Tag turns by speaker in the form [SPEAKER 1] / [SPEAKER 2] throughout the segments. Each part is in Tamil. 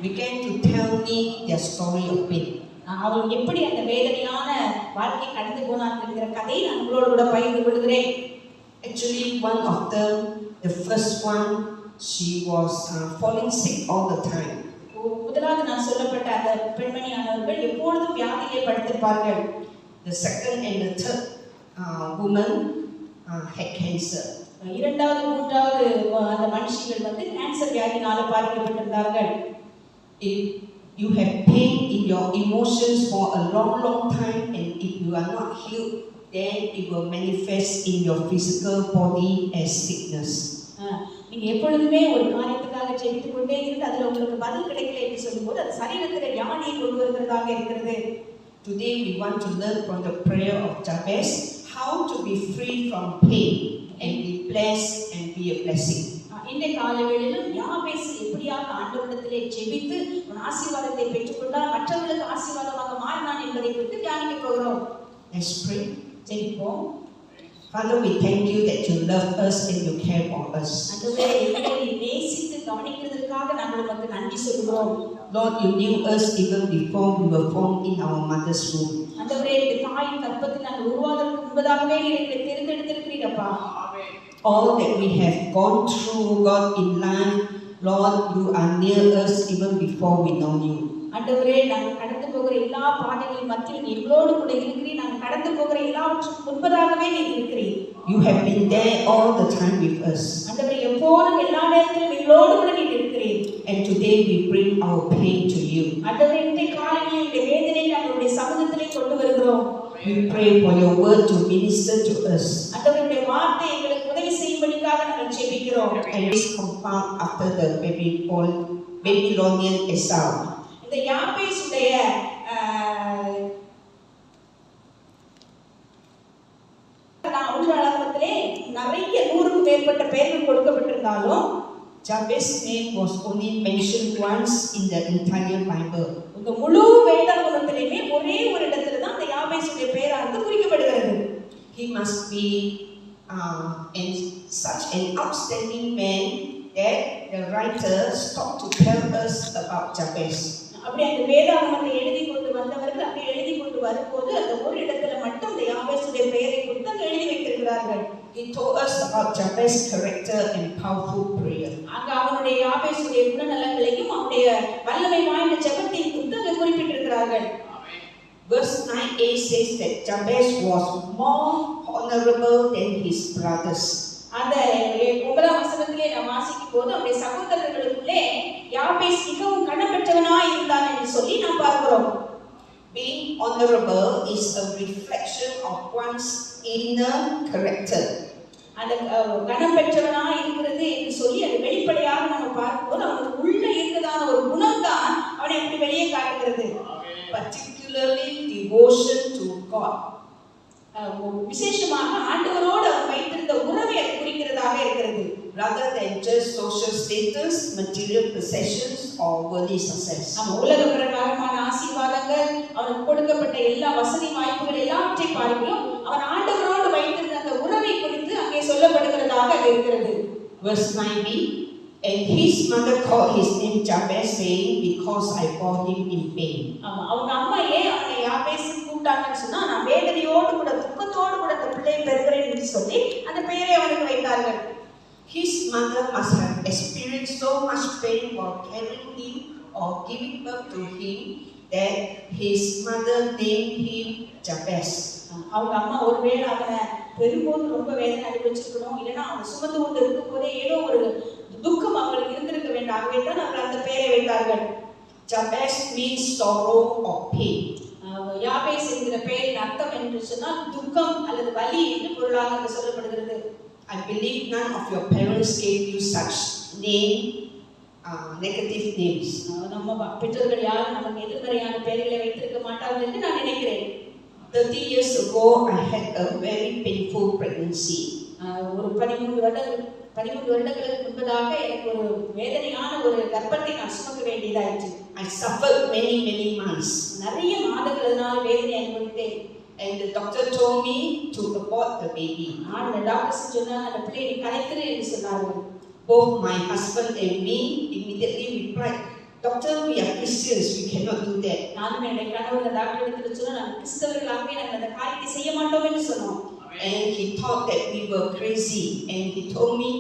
[SPEAKER 1] began to tell me their story of pain.
[SPEAKER 2] அவங்க எப்படி அந்த வேதனையான வாழ்க்கை கடந்து போனார்கள் என்கிற கதையை நான் உங்களோடு கூட பகிர்ந்து கொள்கிறேன்.
[SPEAKER 1] Actually, one of them, the first one, she was falling sick all the time.
[SPEAKER 2] முதலாவது நான் சொல்லப்பட்ட அந்த பெண்மணியானவர்கள் எப்பொழுதும் வியாதியிலே படுத்திருப்பார்கள்.
[SPEAKER 1] The second and the third woman had cancer.
[SPEAKER 2] இரண்டாவது மூன்றாவது அந்த மனுஷிகள் வந்து cancer வியாதியினால பாதிக்கப்பட்டிருந்தார்கள்.
[SPEAKER 1] If you have pain in your emotions for a long time, and if you are not healed, then it will manifest in your physical body as sickness.
[SPEAKER 2] நீங்க எப்பொழுதுமே ஒரு காரியத்துக்காக ஜெபித்துக் கொண்டே இருந்து அதுல உங்களுக்கு பதில் கிடைக்கல என்று சொல்லும்போது அது சரீரத்திலே வியாதியை கொண்டு வருகிறதாக இருக்கிறது.
[SPEAKER 1] Today we want to learn from the prayer of Jabez how to be free from pain and be blessed and be a blessing.
[SPEAKER 2] இந்த காலவேளையிலும் யாபேஸ் எப்படியாக ஆண்டவரிடத்திலே ஜெபித்து ஒரு ஆசீர்வாதத்தை பெற்றுக்கொண்டால் மற்றவர்களுக்கு ஆசீர்வாதமாக மாறினான் என்பதை குறித்து தியானிக்க போகிறோம்.
[SPEAKER 1] Let's pray.
[SPEAKER 2] ஜெபிப்போம்.
[SPEAKER 1] Father, we thank you that you love us and you care for us.
[SPEAKER 2] ஆண்டவரே, எங்களை நேசித்து கவனிக்கிறதற்காக நாங்கள் உமக்கு நன்றி சொல்கிறோம்.
[SPEAKER 1] Lord, you knew us even before we were formed in our mother's womb.
[SPEAKER 2] ஆண்டவரே, இந்த தாயின் கர்ப்பத்தில் நாங்கள் உருவாவதற்கு முன்பதாகவே எங்களை தேர்ந்தெடுத்திருக்கிறீரப்பா.
[SPEAKER 1] All that we have gone through, God, in life, Lord, you are near us even before we know you.
[SPEAKER 2] ஆண்டவரே, நாங்கள் கடந்து போகிற எல்லா பாதைகளின் மத்தியில் எங்களோடு கூட இருக்கிறீர். நாங்கள் கடந்து போகிற எல்லாவற்றுக்கும் முன்பதாகவே நீர் இருக்கிறீர்.
[SPEAKER 1] You have been there all the time with us.
[SPEAKER 2] ஆண்டவரே, எப்போதும் எல்லா நேரத்திலும் எங்களோடு கூட நீர் இருக்கிறீர்.
[SPEAKER 1] And today we bring our pain to you.
[SPEAKER 2] ஆண்டவரே, இந்த காலையில் இந்த வேதனை நாங்களுடைய சமூகத்திலே கொண்டு வருகிறோம்.
[SPEAKER 1] We pray for your word to minister to us.
[SPEAKER 2] ஆண்டவருடைய வார்த்தை எங்களுக்கு உதவி செய்யும்படியாக நாங்கள் ஜெபிக்கிறோம்.
[SPEAKER 1] And this compound after the Babylonian exile.
[SPEAKER 2] இந்த யாபேசுடைய உலகத்திலே நிறைய 100க்கும் மேற்பட்ட பெயர்கள் கொடுக்கப்பட்டிருந்தாலும்
[SPEAKER 1] Jabez's name was only mentioned once in the entire Bible.
[SPEAKER 2] இந்த முழு வேதாகமத்திலேயே ஒரே ஒரு இடத்துல தான் அந்த யாபேசுடைய பெயரானது குறிக்கப்படுகிறது.
[SPEAKER 1] He must be such an outstanding man that the writer stopped to tell us about Jabez.
[SPEAKER 2] அப்படி அந்த வேதாகமத்தை எழுதி கொண்டு வந்தவர்கள் அப்படி எழுதி கொண்டு வரும்போது அந்த ஒரு இடத்துல மட்டும் அந்த யாபேசுடைய பெயரை குறித்து அங்க எழுதி வைத்திருக்கிறார்கள்.
[SPEAKER 1] He told us about Jabez's character and powerful prayer.
[SPEAKER 2] அங்க அவனுடைய யாபேசுடைய குணநலங்களையும் அவனுடைய வல்லமை வாய்ந்த ஜெபத்தையும் குறித்து அங்க குறிப்பிட்டிருக்கிறார்கள்.
[SPEAKER 1] Verse 9a says that Jabez was more honorable than his brothers.
[SPEAKER 2] அந்த 9ஆம் வசனத்திலே நாம் வாசிக்கும் போது அவருடைய சகோதரர்களுக்குள்ளே யாபேஸ் மிகவும் கனப்பெற்றவனாய் இருந்தான் என்று சொல்லி நாம் பார்க்கிறோம்.
[SPEAKER 1] Being honorable is a reflection of one's inner character.
[SPEAKER 2] அந்த கனப்பெற்றவனாய் இருக்கிறது என்று சொல்லி அது வெளிப்படையாக நம்ம பார்க்கும்போது அவனுக்கு உள்ள இருக்கிறதான ஒரு குணம் தான் அவனை அப்படி வெளியே காட்டுகிறது.
[SPEAKER 1] Particularly devotion to God.
[SPEAKER 2] விசேஷமாக ஆண்டவரோடு அவன் வைத்திருந்த உறவை அது குறிக்கிறதாக இருக்கிறது.
[SPEAKER 1] Rather than just social status, material possessions or worldly success.
[SPEAKER 2] அவன் உலக பிரகாரமான ஆசீர்வாதங்கள் அவனுக்கு கொடுக்கப்பட்ட எல்லா வசதி வாய்ப்புகள் எல்லாவற்றை பார்க்கிறோம் அவன் ஆண்டவரோடு வைத்திருந்த அந்த உறவை குறித்து அங்கே சொல்லப்படுகிறதாக அது இருக்கிறது.
[SPEAKER 1] Verse 9b, and his mother called his name Jabez, saying, because I bore him in pain.
[SPEAKER 2] அவங்க அம்மா ஏன் அவனை யாபேஸ் கூப்பிட்டாங்கன்னு சொன்னா நான் வேதனையோடு கூட துக்கத்தோடு கூட அந்த பிள்ளையை பெறுகிறேன் என்று சொல்லி அந்த பெயரை அவனுக்கு வைத்தார்கள்.
[SPEAKER 1] His mother must have experienced so much pain while carrying him or giving birth to him that his mother named him Jabez.
[SPEAKER 2] அவங்க அம்மா ஒருவேளை அவனை பெரும்போது ரொம்ப வேதனை அனுபவிச்சிருக்கணும், இல்லைன்னா அவன் சுமந்து கொண்டு இருக்கும் போதே ஏதோ ஒரு துக்கம் அவங்களுக்கு இருந்திருக்க வேண்டும், ஆகவே தான் அவர்கள் அந்த பெயரை வைத்தார்கள்.
[SPEAKER 1] Jabez means sorrow or pain.
[SPEAKER 2] யாபேஸ் என்கிற பெயரின் அர்த்தம் என்று சொன்னால் துக்கம் அல்லது வலி என்று பொருளாக அங்கு சொல்லப்படுகிறது.
[SPEAKER 1] I believe none of your parents gave you such negative names.
[SPEAKER 2] நம்ம பெற்றோர்கள் யாரும் நமக்கு எதிர்மறையான பெயர்களை வைத்திருக்க மாட்டார்கள் என்று நான் நினைக்கிறேன்.
[SPEAKER 1] 30 years ago I had a very painful pregnancy.
[SPEAKER 2] ஒரு 13 வருடங்களுக்கு முன்பதாக எனக்கு ஒரு வேதனையான ஒரு கர்ப்பத்தை நான் சுமக்க வேண்டியதாயிற்று.
[SPEAKER 1] I suffered many months.
[SPEAKER 2] நிறைய மாதங்கள் அதனால வேதனை அனுபவித்தேன்.
[SPEAKER 1] And the doctor told me to abort the baby.
[SPEAKER 2] அந்த டாக்டர் சொன்னாங்க அந்த பிள்ளையை கலைத்திரு என்று சொன்னார்கள்.
[SPEAKER 1] Both my husband and me immediately replied, Doctor, we are Christians, we cannot do that.
[SPEAKER 2] நானும் என்னுடைய கணவர் டாக்டர் இடத்துல சொன்னா நாங்கள் கிறிஸ்தவர்களாகவே நாங்கள் அந்த காரியத்தை செய்ய மாட்டோம் என்று சொன்னோம்.
[SPEAKER 1] And he thought that we were crazy, and he told me,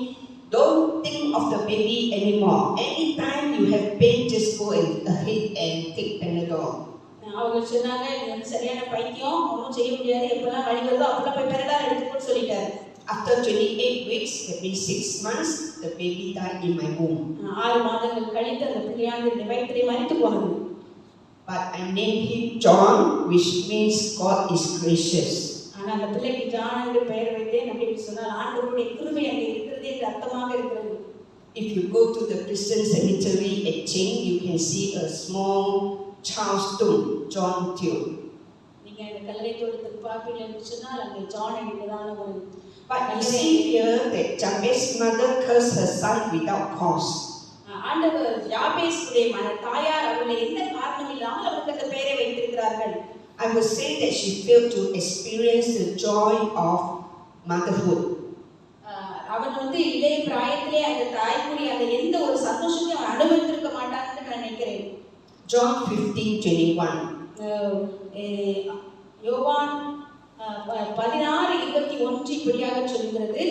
[SPEAKER 1] don't think of the baby anymore. Anytime you have pain, just go ahead and take Panadol.
[SPEAKER 2] அவங்க சொன்னாங்க நீ வந்து சரியான பைத்தியம், ஒன்றும் செய்ய முடியாது, எப்பெல்லாம் வலி வருதோ அப்பெல்லாம் போய் பெரடால் எடுத்துக்கொண்டு சொல்லிட்டாரு.
[SPEAKER 1] After 28 weeks, that means 6 months, the baby died in my womb.
[SPEAKER 2] 6 மாதங்கள் கழித்து அந்த பிள்ளையானது என்னுடைய வயிற்றிலே மரித்து போனது.
[SPEAKER 1] But I named him John, which means God is gracious.
[SPEAKER 2] ஆனா அந்த பிள்ளைக்கு ஜான் என்று பெயர் வைத்தேன். அப்படின்னு சொன்னால் ஆண்டவருடைய கிருபை அங்கே இருக்கிறது என்று அர்த்தமாக இருக்கிறது.
[SPEAKER 1] If you go to the Christian cemetery at Ching, you can see a small child's tomb, John Teo.
[SPEAKER 2] நீங்க இந்த கல்லறை தோட்டத்துக்கு பார்ப்பீங்க என்று சொன்னால் அங்கே ஜான் என்பதான ஒரு.
[SPEAKER 1] But you see here that Jabez's mother cursed her son without cause.
[SPEAKER 2] ஆண்டவர் யாபேசுடைய தாயார் அவளை எந்த காரணம் இல்லாமல் அவருக்கு அந்த பெயரை வைத்திருக்கிறார்கள்.
[SPEAKER 1] I would say that she failed to experience the joy of motherhood.
[SPEAKER 2] அவன் வந்து இளைய பிராயத்திலே அந்த தாய்க்குரிய அந்த எந்த ஒரு சந்தோஷத்தையும் அவன் அனுபவித்திருக்க மாட்டான் என்று நான் நினைக்கிறேன்.
[SPEAKER 1] John 15:21.
[SPEAKER 2] யோவான் 16:21 இப்படியாக சொல்கிறது,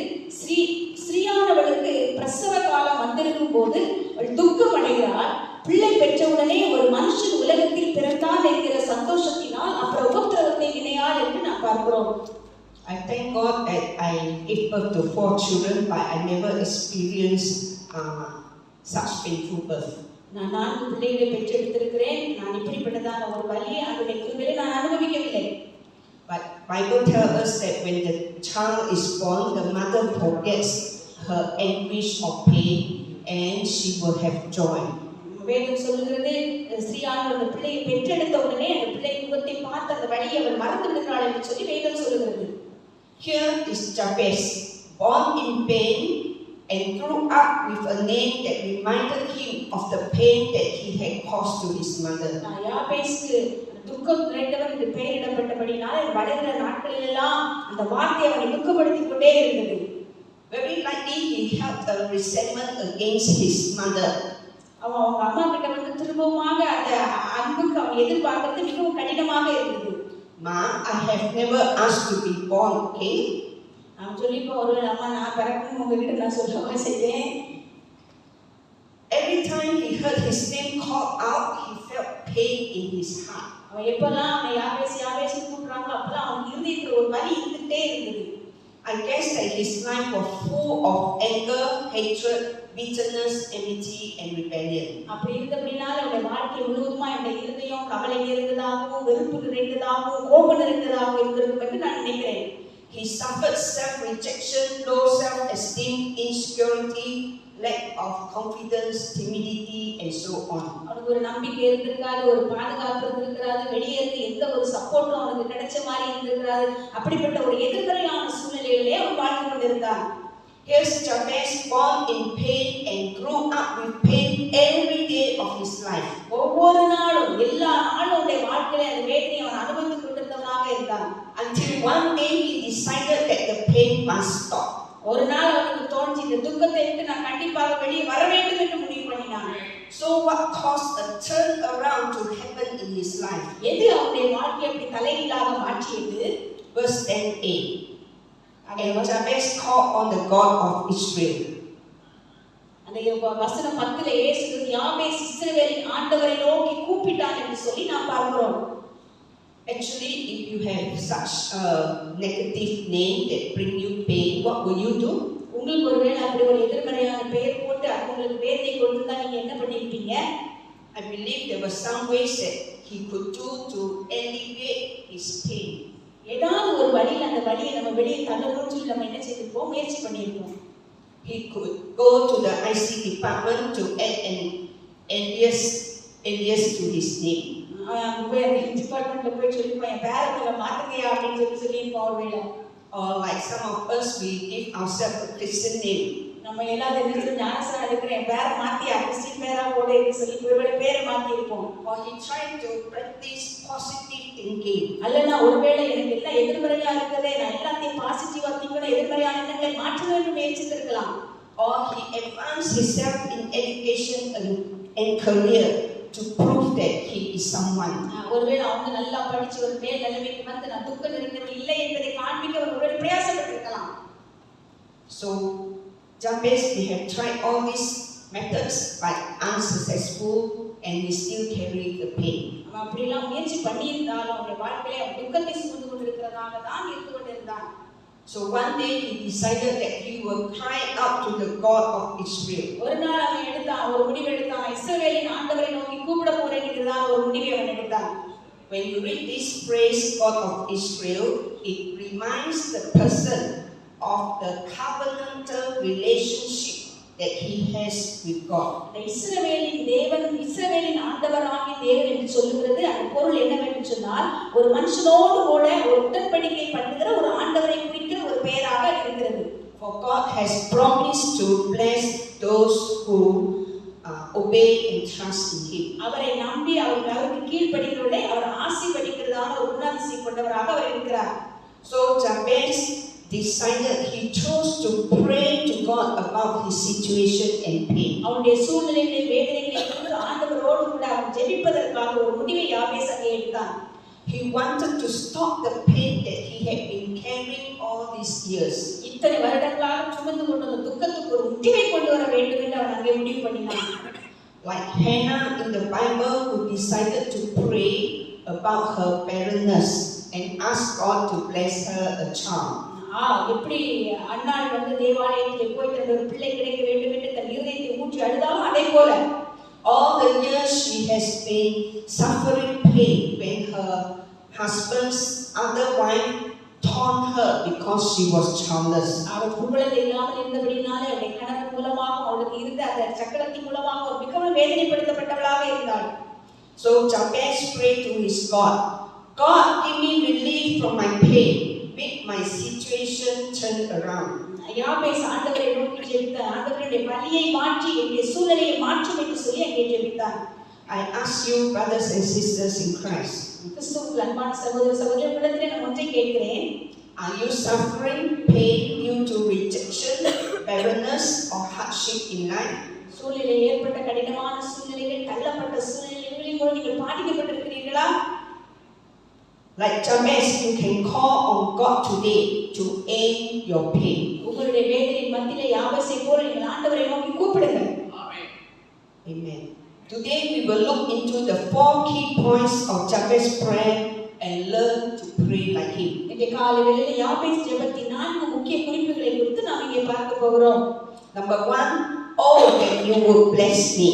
[SPEAKER 2] ஸ்ரீயானவளுக்கு பிரசவ காலம் வந்திருக்கும் போது அவள் துக்கம் அடைகிறாள். பிள்ளை பெற்றவுடனே ஒரு மனுஷன் உலகத்தில் பிறந்தான் என்கிற சந்தோஷத்தினால் அப்புறம் உபத்திரவத்தை நினையாள் என்று நான் பார்க்கிறோம்.
[SPEAKER 1] I thank God that I gave birth to 4 children, but I never experienced such painful birth.
[SPEAKER 2] நான் 4 பிள்ளைகளை பெற்றெடுத்திருக்கிறேன். நான் இப்படிப்பட்டதான ஒரு வலியை அவருடைய கிருபையிலே நான் அனுபவிக்கவில்லை.
[SPEAKER 1] But Bible tells us that when the child is born, the mother forgets her anguish of pain and she will have joy.
[SPEAKER 2] வேதம் சொல்லுகிறது, ஸ்ரீயானவர் அந்த பிள்ளையை பெற்றெடுத்த உடனே அந்த பிள்ளை முகத்தை பார்த்து அந்த வலியை அவள் மறந்து விடுகிறாள் என்று சொல்லி வேதம் சொல்லுகிறது.
[SPEAKER 1] Here is Jabez, born in pain and grew up with a name that reminded him of the pain that he had caused to his mother.
[SPEAKER 2] யாபேசுக்கு துக்கம் நிறைந்தவன் என்று பெயரிடப்பட்டபடியால் வளர்கிற நாட்களில் எல்லாம் அந்த வார்த்தை அவனை துக்கப்படுத்திக் கொண்டே இருந்தது.
[SPEAKER 1] Very likely he held a resentment against his mother.
[SPEAKER 2] அவங்க அம்மா கிட்ட வந்து திரும்பவுமாக அந்த அன்புக்கு அவன் எதிர்பார்க்கிறது மிகவும் கடினமாக இருந்தது.
[SPEAKER 1] Ma, I have never asked to be born, okay?
[SPEAKER 2] அவன் சொல்லிப்போ ஒருவேளை அம்மா நான் பிறக்கணும் உங்ககிட்ட நான் சொல்லவே செய்வேன்.
[SPEAKER 1] Every time he heard his name called out, he felt pain in his heart.
[SPEAKER 2] அவன் எப்பெல்லாம் அவனை யாபேசு கூப்பிடுறாங்களோ அப்பெல்லாம் அவன் இருதயத்துல ஒரு வலி இருந்துட்டே இருந்தது.
[SPEAKER 1] I guess that his life was full of anger, hatred, bitterness, enmity, and rebellion.
[SPEAKER 2] அப்படி இருந்தபடினால அவனுடைய வாழ்க்கை முழுவதுமா அவனுடைய இருதயம் கவலை நிறைந்ததாகவும் வெறுப்பு நிறைந்ததாகவும் கோபம் நிறைந்ததாகவும் இருந்திருக்கும் என்று நான் நினைக்கிறேன்.
[SPEAKER 1] He suffered self-rejection, low self-esteem, insecurity, lack of confidence, timidity, and so on.
[SPEAKER 2] அவனுக்கு ஒரு நம்பிக்கை இருந்திருக்காது, ஒரு பாதுகாப்பு இருந்திருக்காது, வெளியே இருந்து எந்த ஒரு சப்போர்ட்டும் அவனுக்கு கிடைச்ச மாதிரி இருந்திருக்காது. அப்படிப்பட்ட ஒரு எதிர்மறையான சூழ்நிலையிலே அவன் வாழ்ந்து கொண்டிருந்தான்.
[SPEAKER 1] Here's Jabez, born in pain and grew up with pain every day of his life.
[SPEAKER 2] ஒவ்வொரு நாளும் எல்லா நாளும் அவனுடைய வாழ்க்கையில அந்த வேதனையை அவன் அனுபவித்துக் கொண்டிருந்தவனாக இருந்தான்.
[SPEAKER 1] Until one day he decided that the pain must stop.
[SPEAKER 2] ஒரு நாள் அவனுக்கு தோன்றி இந்த துக்கத்தை விட்டு நான் கண்டிப்பாக வெளியே வர வேண்டும் என்று முடிவு பண்ணினான்.
[SPEAKER 1] So what caused a turn around to happen in his life?
[SPEAKER 2] எது அவனுடைய வாழ்க்கையை அப்படி தலைகீழாக மாற்றியது?
[SPEAKER 1] Verse 10a. And Jabez called on the God of Israel.
[SPEAKER 2] அந்த வசனம் 10ல இயேசு யாபேஸ் இஸ்ரவேலின் ஆண்டவரை நோக்கி கூப்பிட்டான் என்று சொல்லி நாம் பார்க்கிறோம்.
[SPEAKER 1] Actually, if you have such a negative name that bring you pain, what will you do?
[SPEAKER 2] உங்களுக்கு ஒருவேளை அப்படி ஒரு எதிர்மறையான பெயர் போட்டு அது உங்களுக்கு வேதனை கொடுத்தா நீங்க என்ன பண்ணிருப்பீங்க?
[SPEAKER 1] I believe there were some ways that he could do to alleviate his pain.
[SPEAKER 2] ஏதாவது ஒரு வழியில் அந்த வலியை நம்ம வெளியே தள்ளணும்னு சொல்லி நம்ம என்ன செய்திருப்போம்? முயற்சி பண்ணியிருப்போம்.
[SPEAKER 1] He could go to the IC department to add an alias to his name.
[SPEAKER 2] அங்க போய் அந்த டிபார்ட்மெண்ட்ல போய் சொல்லிப்போம் என் பேரை மாத்துங்கயா அப்படின்னு சொல்லியிருப்போம் ஒருவேளை.
[SPEAKER 1] Or like some of us, we give ourselves a Christian name.
[SPEAKER 2] நம்ம எல்லாரும் என்ன ஞானஸ்நானம் எடுக்கிறேன் என் பேரை மாத்தியா கிறிஸ்டின் பேரா போடுன்னு சொல்லி ஒருவேளை பேரை மாத்திருப்போம்.
[SPEAKER 1] Or he tried to practice positive thinking.
[SPEAKER 2] அல்லனா ஒருவேளை எனக்கு எல்லாம் எதிர்மறையா இருக்குதே நான் எல்லாத்தையும் பாசிட்டிவா திங்கணும் எதிர்மறையான எண்ணங்களை மாற்ற வேண்டும் முயற்சித்திருக்கலாம்.
[SPEAKER 1] Or he advanced himself in education and career to prove that he is someone.
[SPEAKER 2] ஒருவேளை அவங்க நல்லா படிச்சு ஒரு மேல் நிலைமைக்கு வந்து நான் துக்கம் நிறைந்தவன் இல்லை என்பதை காண்பிக்க அவர் ஒருவேளை பிரயாசப்பட்டிருக்கலாம்.
[SPEAKER 1] So Jabez may have tried all these methods but unsuccessful, and he still carried the pain.
[SPEAKER 2] அவன் அப்படிலாம் முயற்சி பண்ணியிருந்தாலும் அவனுடைய வாழ்க்கையில அவன் துக்கத்தை சுமந்து கொண்டிருக்கிறதாக தான் இருந்து கொண்டிருந்தான்.
[SPEAKER 1] So one day he decided that he will cry out to the God of Israel.
[SPEAKER 2] ஒரு நாள் அவன் எடுத்தான், ஒரு முடிவு எடுத்தான். இஸ்ரவேலின் ஆண்டவரை நோக்கி கூப்பிட போறேன் என்றுதான் ஒரு முடிவை அவன் எடுத்தான்.
[SPEAKER 1] When you read this phrase, God of Israel, it reminds the person of the covenantal relationship that he has with God.
[SPEAKER 2] இஸ்ரவேலின் தேவன், இஸ்ரவேலின் ஆண்டவராகிய தேவன் என்று சொல்லுகிறது. அந்த பொருள் என்னவென்று சொன்னால், ஒரு மனுஷனோடு கூட ஒரு உடன்படிக்கை பண்ணுகிற ஒரு ஆண்டவரை குறிக்கிற ஒரு பெயராக இருக்கிறது.
[SPEAKER 1] For God has promised to bless those who obey and trust in him.
[SPEAKER 2] அவரை நம்பி அவருக்கு கீழ்ப்படிகிறவர்களை அவர் ஆசீர்வதிக்கிறதான ஒரு குணாதிசயம் கொண்டவராக அவர் இருக்கிறார்.
[SPEAKER 1] So Jabez decided, he chose to pray to God about his situation and pain.
[SPEAKER 2] அவனுடைய சூழ்நிலைகளை வேதனைகளை குறித்து ஆண்டவரோடு கூட அவன் ஜெபிப்பதற்காக ஒரு முடிவை யாபேஸ் அங்கே எடுத்தான்.
[SPEAKER 1] He wanted to stop the pain that he had been carrying all these years.
[SPEAKER 2] இத்தனை வருடங்களாக சுமந்து கொண்ட துக்கத்துக்கு ஒரு முடிவை கொண்டு வர வேண்டும் என்று அவன் அங்கே முடிவு பண்ணினான்.
[SPEAKER 1] Like Hannah in the Bible, who decided to pray about her barrenness and ask God to bless her a child.
[SPEAKER 2] எப்படி அன்னாள் வந்து தேவாலயத்திலே போய் தன் ஒரு பிள்ளை கிடைக்க வேண்டும் என்று தன் இருதயத்தை ஊற்றி அழுதாலும் அதே போல
[SPEAKER 1] all the years she has been suffering pain when her husband's other wife taunt her because she was childless.
[SPEAKER 2] அவள் குழந்தை இல்லாமல் இருந்தபடியினாலே அவளுடைய கணவன் மூலமாக அவளுக்கு இருந்த அந்த சக்கரத்தின் மூலமாக அவள் மிகவும் வேதனைப்படுத்தப்பட்டவளாக இருந்தாள்.
[SPEAKER 1] So Jabez prayed to his God, God, give me relief from my pain, make my situation turn around.
[SPEAKER 2] யாபேஸ் ஆண்டவரை நோக்கி ஜெபித்தான். ஆண்டவருடைய வலியை மாற்றி என்னுடைய சூழ்நிலையை மாற்றும் என்று சொல்லி அங்கே ஜெபித்தான்.
[SPEAKER 1] I ask you, brothers and sisters in Christ,
[SPEAKER 2] கிறிஸ்துவுக்குள் அன்பான சகோதர சகோதரிகளிடத்திலே நான் ஒன்றை கேட்கிறேன்.
[SPEAKER 1] are you suffering pain due to rejection, barrenness or hardship in life?
[SPEAKER 2] சூழ்நிலை ஏற்பட்ட கடினமான சூழ்நிலைகள், தள்ளப்பட்ட சூழ்நிலைகளில் நீங்கள் பாதிக்கப்பட்டிருக்கிறீர்களா?
[SPEAKER 1] Like Jabez, you can call on God today to end your pain.
[SPEAKER 2] உங்களுடைய வேதனையின் மத்தியிலே யாபேசை போல நீங்கள் ஆண்டவரை நோக்கி கூப்பிடுங்கள்.
[SPEAKER 1] Amen. Today we will look into the 4 key points of Jabez's prayer and learn to pray like him.
[SPEAKER 2] இந்த காலையிலே யாபேஸ் ஜெபத்தின் 4 முக்கிய குறிப்புகளை குறித்து நாம் இங்கே பார்க்க போகிறோம்.
[SPEAKER 1] Number 1, oh that you would bless me.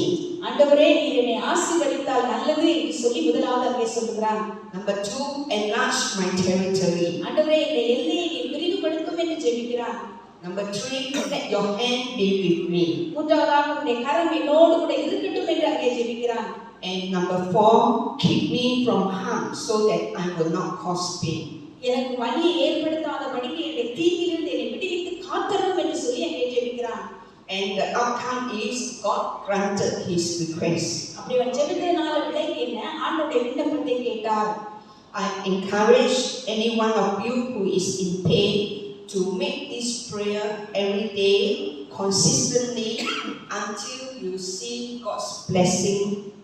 [SPEAKER 2] ஆண்டவரே நீர் என்னை ஆசீர்வதித்தால் நல்லது என்று சொல்லி முதலாவது அங்கே சொல்கிறார்.
[SPEAKER 1] Number 2, enlarge my territory.
[SPEAKER 2] ஆண்டவரே இந்த எல்லையை நீர் விரிவுபடுத்தும் என்று ஜெபிக்கிறார்.
[SPEAKER 1] Number 3, let your hand be with me.
[SPEAKER 2] மூன்றாவதாக உம்முடைய கரம் என்னோடு கூட இருக்கட்டும் என்று அங்கே ஜெபிக்கிறார்.
[SPEAKER 1] And number 4, keep me from harm so that I will not cause pain.
[SPEAKER 2] எனக்கு வலியை ஏற்படுத்தாதபடிக்கு என்னை தீங்கிலிருந்து என்னை விடுவித்து காத்தருளும் என்று சொல்லி அங்கே ஜெபிக்கிறார்.
[SPEAKER 1] And the outcome is God granted his request.
[SPEAKER 2] அப்படி அவன் ஜெபித்ததனால விளைவு என்ன? ஆண்டவருடைய விண்ணப்பத்தை கேட்டார்.
[SPEAKER 1] I encourage any one of you who is in pain to make this prayer every day consistently until you see God's blessing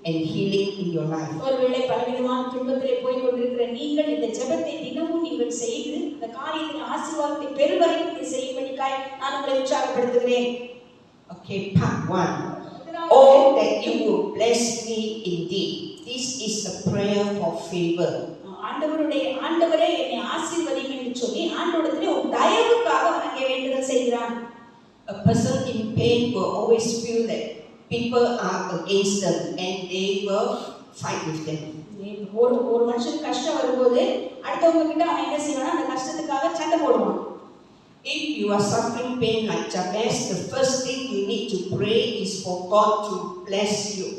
[SPEAKER 1] and healing in your life.
[SPEAKER 2] ஒருவேளை பலவிதமான துன்பத்திலே போய் கொண்டிருக்கிற நீங்கள் இந்த ஜெபத்தை தினமும் நீங்கள் செய்து இந்த காரியத்தின் ஆசீர்வாதத்தை பெறுவரைக்கும் நீங்கள் செய்யும்படியாய் நான் உங்களை உற்சாகப்படுத்துகிறேன்.
[SPEAKER 1] Okay, part 1. Oh, that you will bless me indeed. This is the prayer for favor.
[SPEAKER 2] ஆண்டவரே என்னை ஆசீர்வதியும் என்று சொல்லி ஆண்டவரிடத்திலே ஒரு தயவுக்காக அங்கே வேண்டுதல் செய்கிறான்.
[SPEAKER 1] A person in pain will always feel that people are against them and they will fight with them.
[SPEAKER 2] ஒரு மனுஷனுக்கு கஷ்டம் வரும்போது அடுத்தவங்க கிட்ட அவன் என்ன செய்வானா அந்த கஷ்டத்துக்காக சண்டை போடுவான்.
[SPEAKER 1] If you are suffering pain like Jabez, the first thing you need to pray is for God to bless you.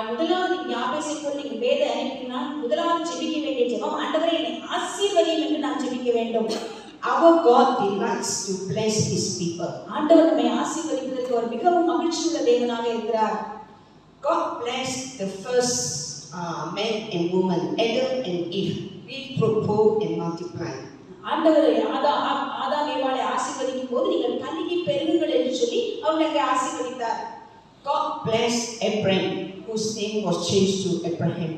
[SPEAKER 2] முதலாவது யாபேசை போல நீங்கள் வேத அனுப்பினால் முதலாவது ஜெபிக்க வேண்டிய ஜெபம் ஆண்டவரே என்னை ஆசீர்வதியும் என்று நாம் ஜெபிக்க வேண்டும்.
[SPEAKER 1] Our God delights to bless his people.
[SPEAKER 2] ஆண்டவர் நம்மை ஆசீர்வதிப்பதற்கு ஒரு மிகவும் மகிழ்ச்சியுள்ள தேவனாக இருக்கிறார்.
[SPEAKER 1] God blessed the first man and woman, Adam and Eve. Be fruitful and multiply.
[SPEAKER 2] ஆண்டவர் ஆதாம் ஏவாளை ஆசீர்வதிக்கும் போது நீங்கள் பலுகி பெருகுங்கள் என்று சொல்லி அவர்களுக்கு ஆசீர்வதித்தார்.
[SPEAKER 1] God blessed Abraham, whose name was changed to Abraham.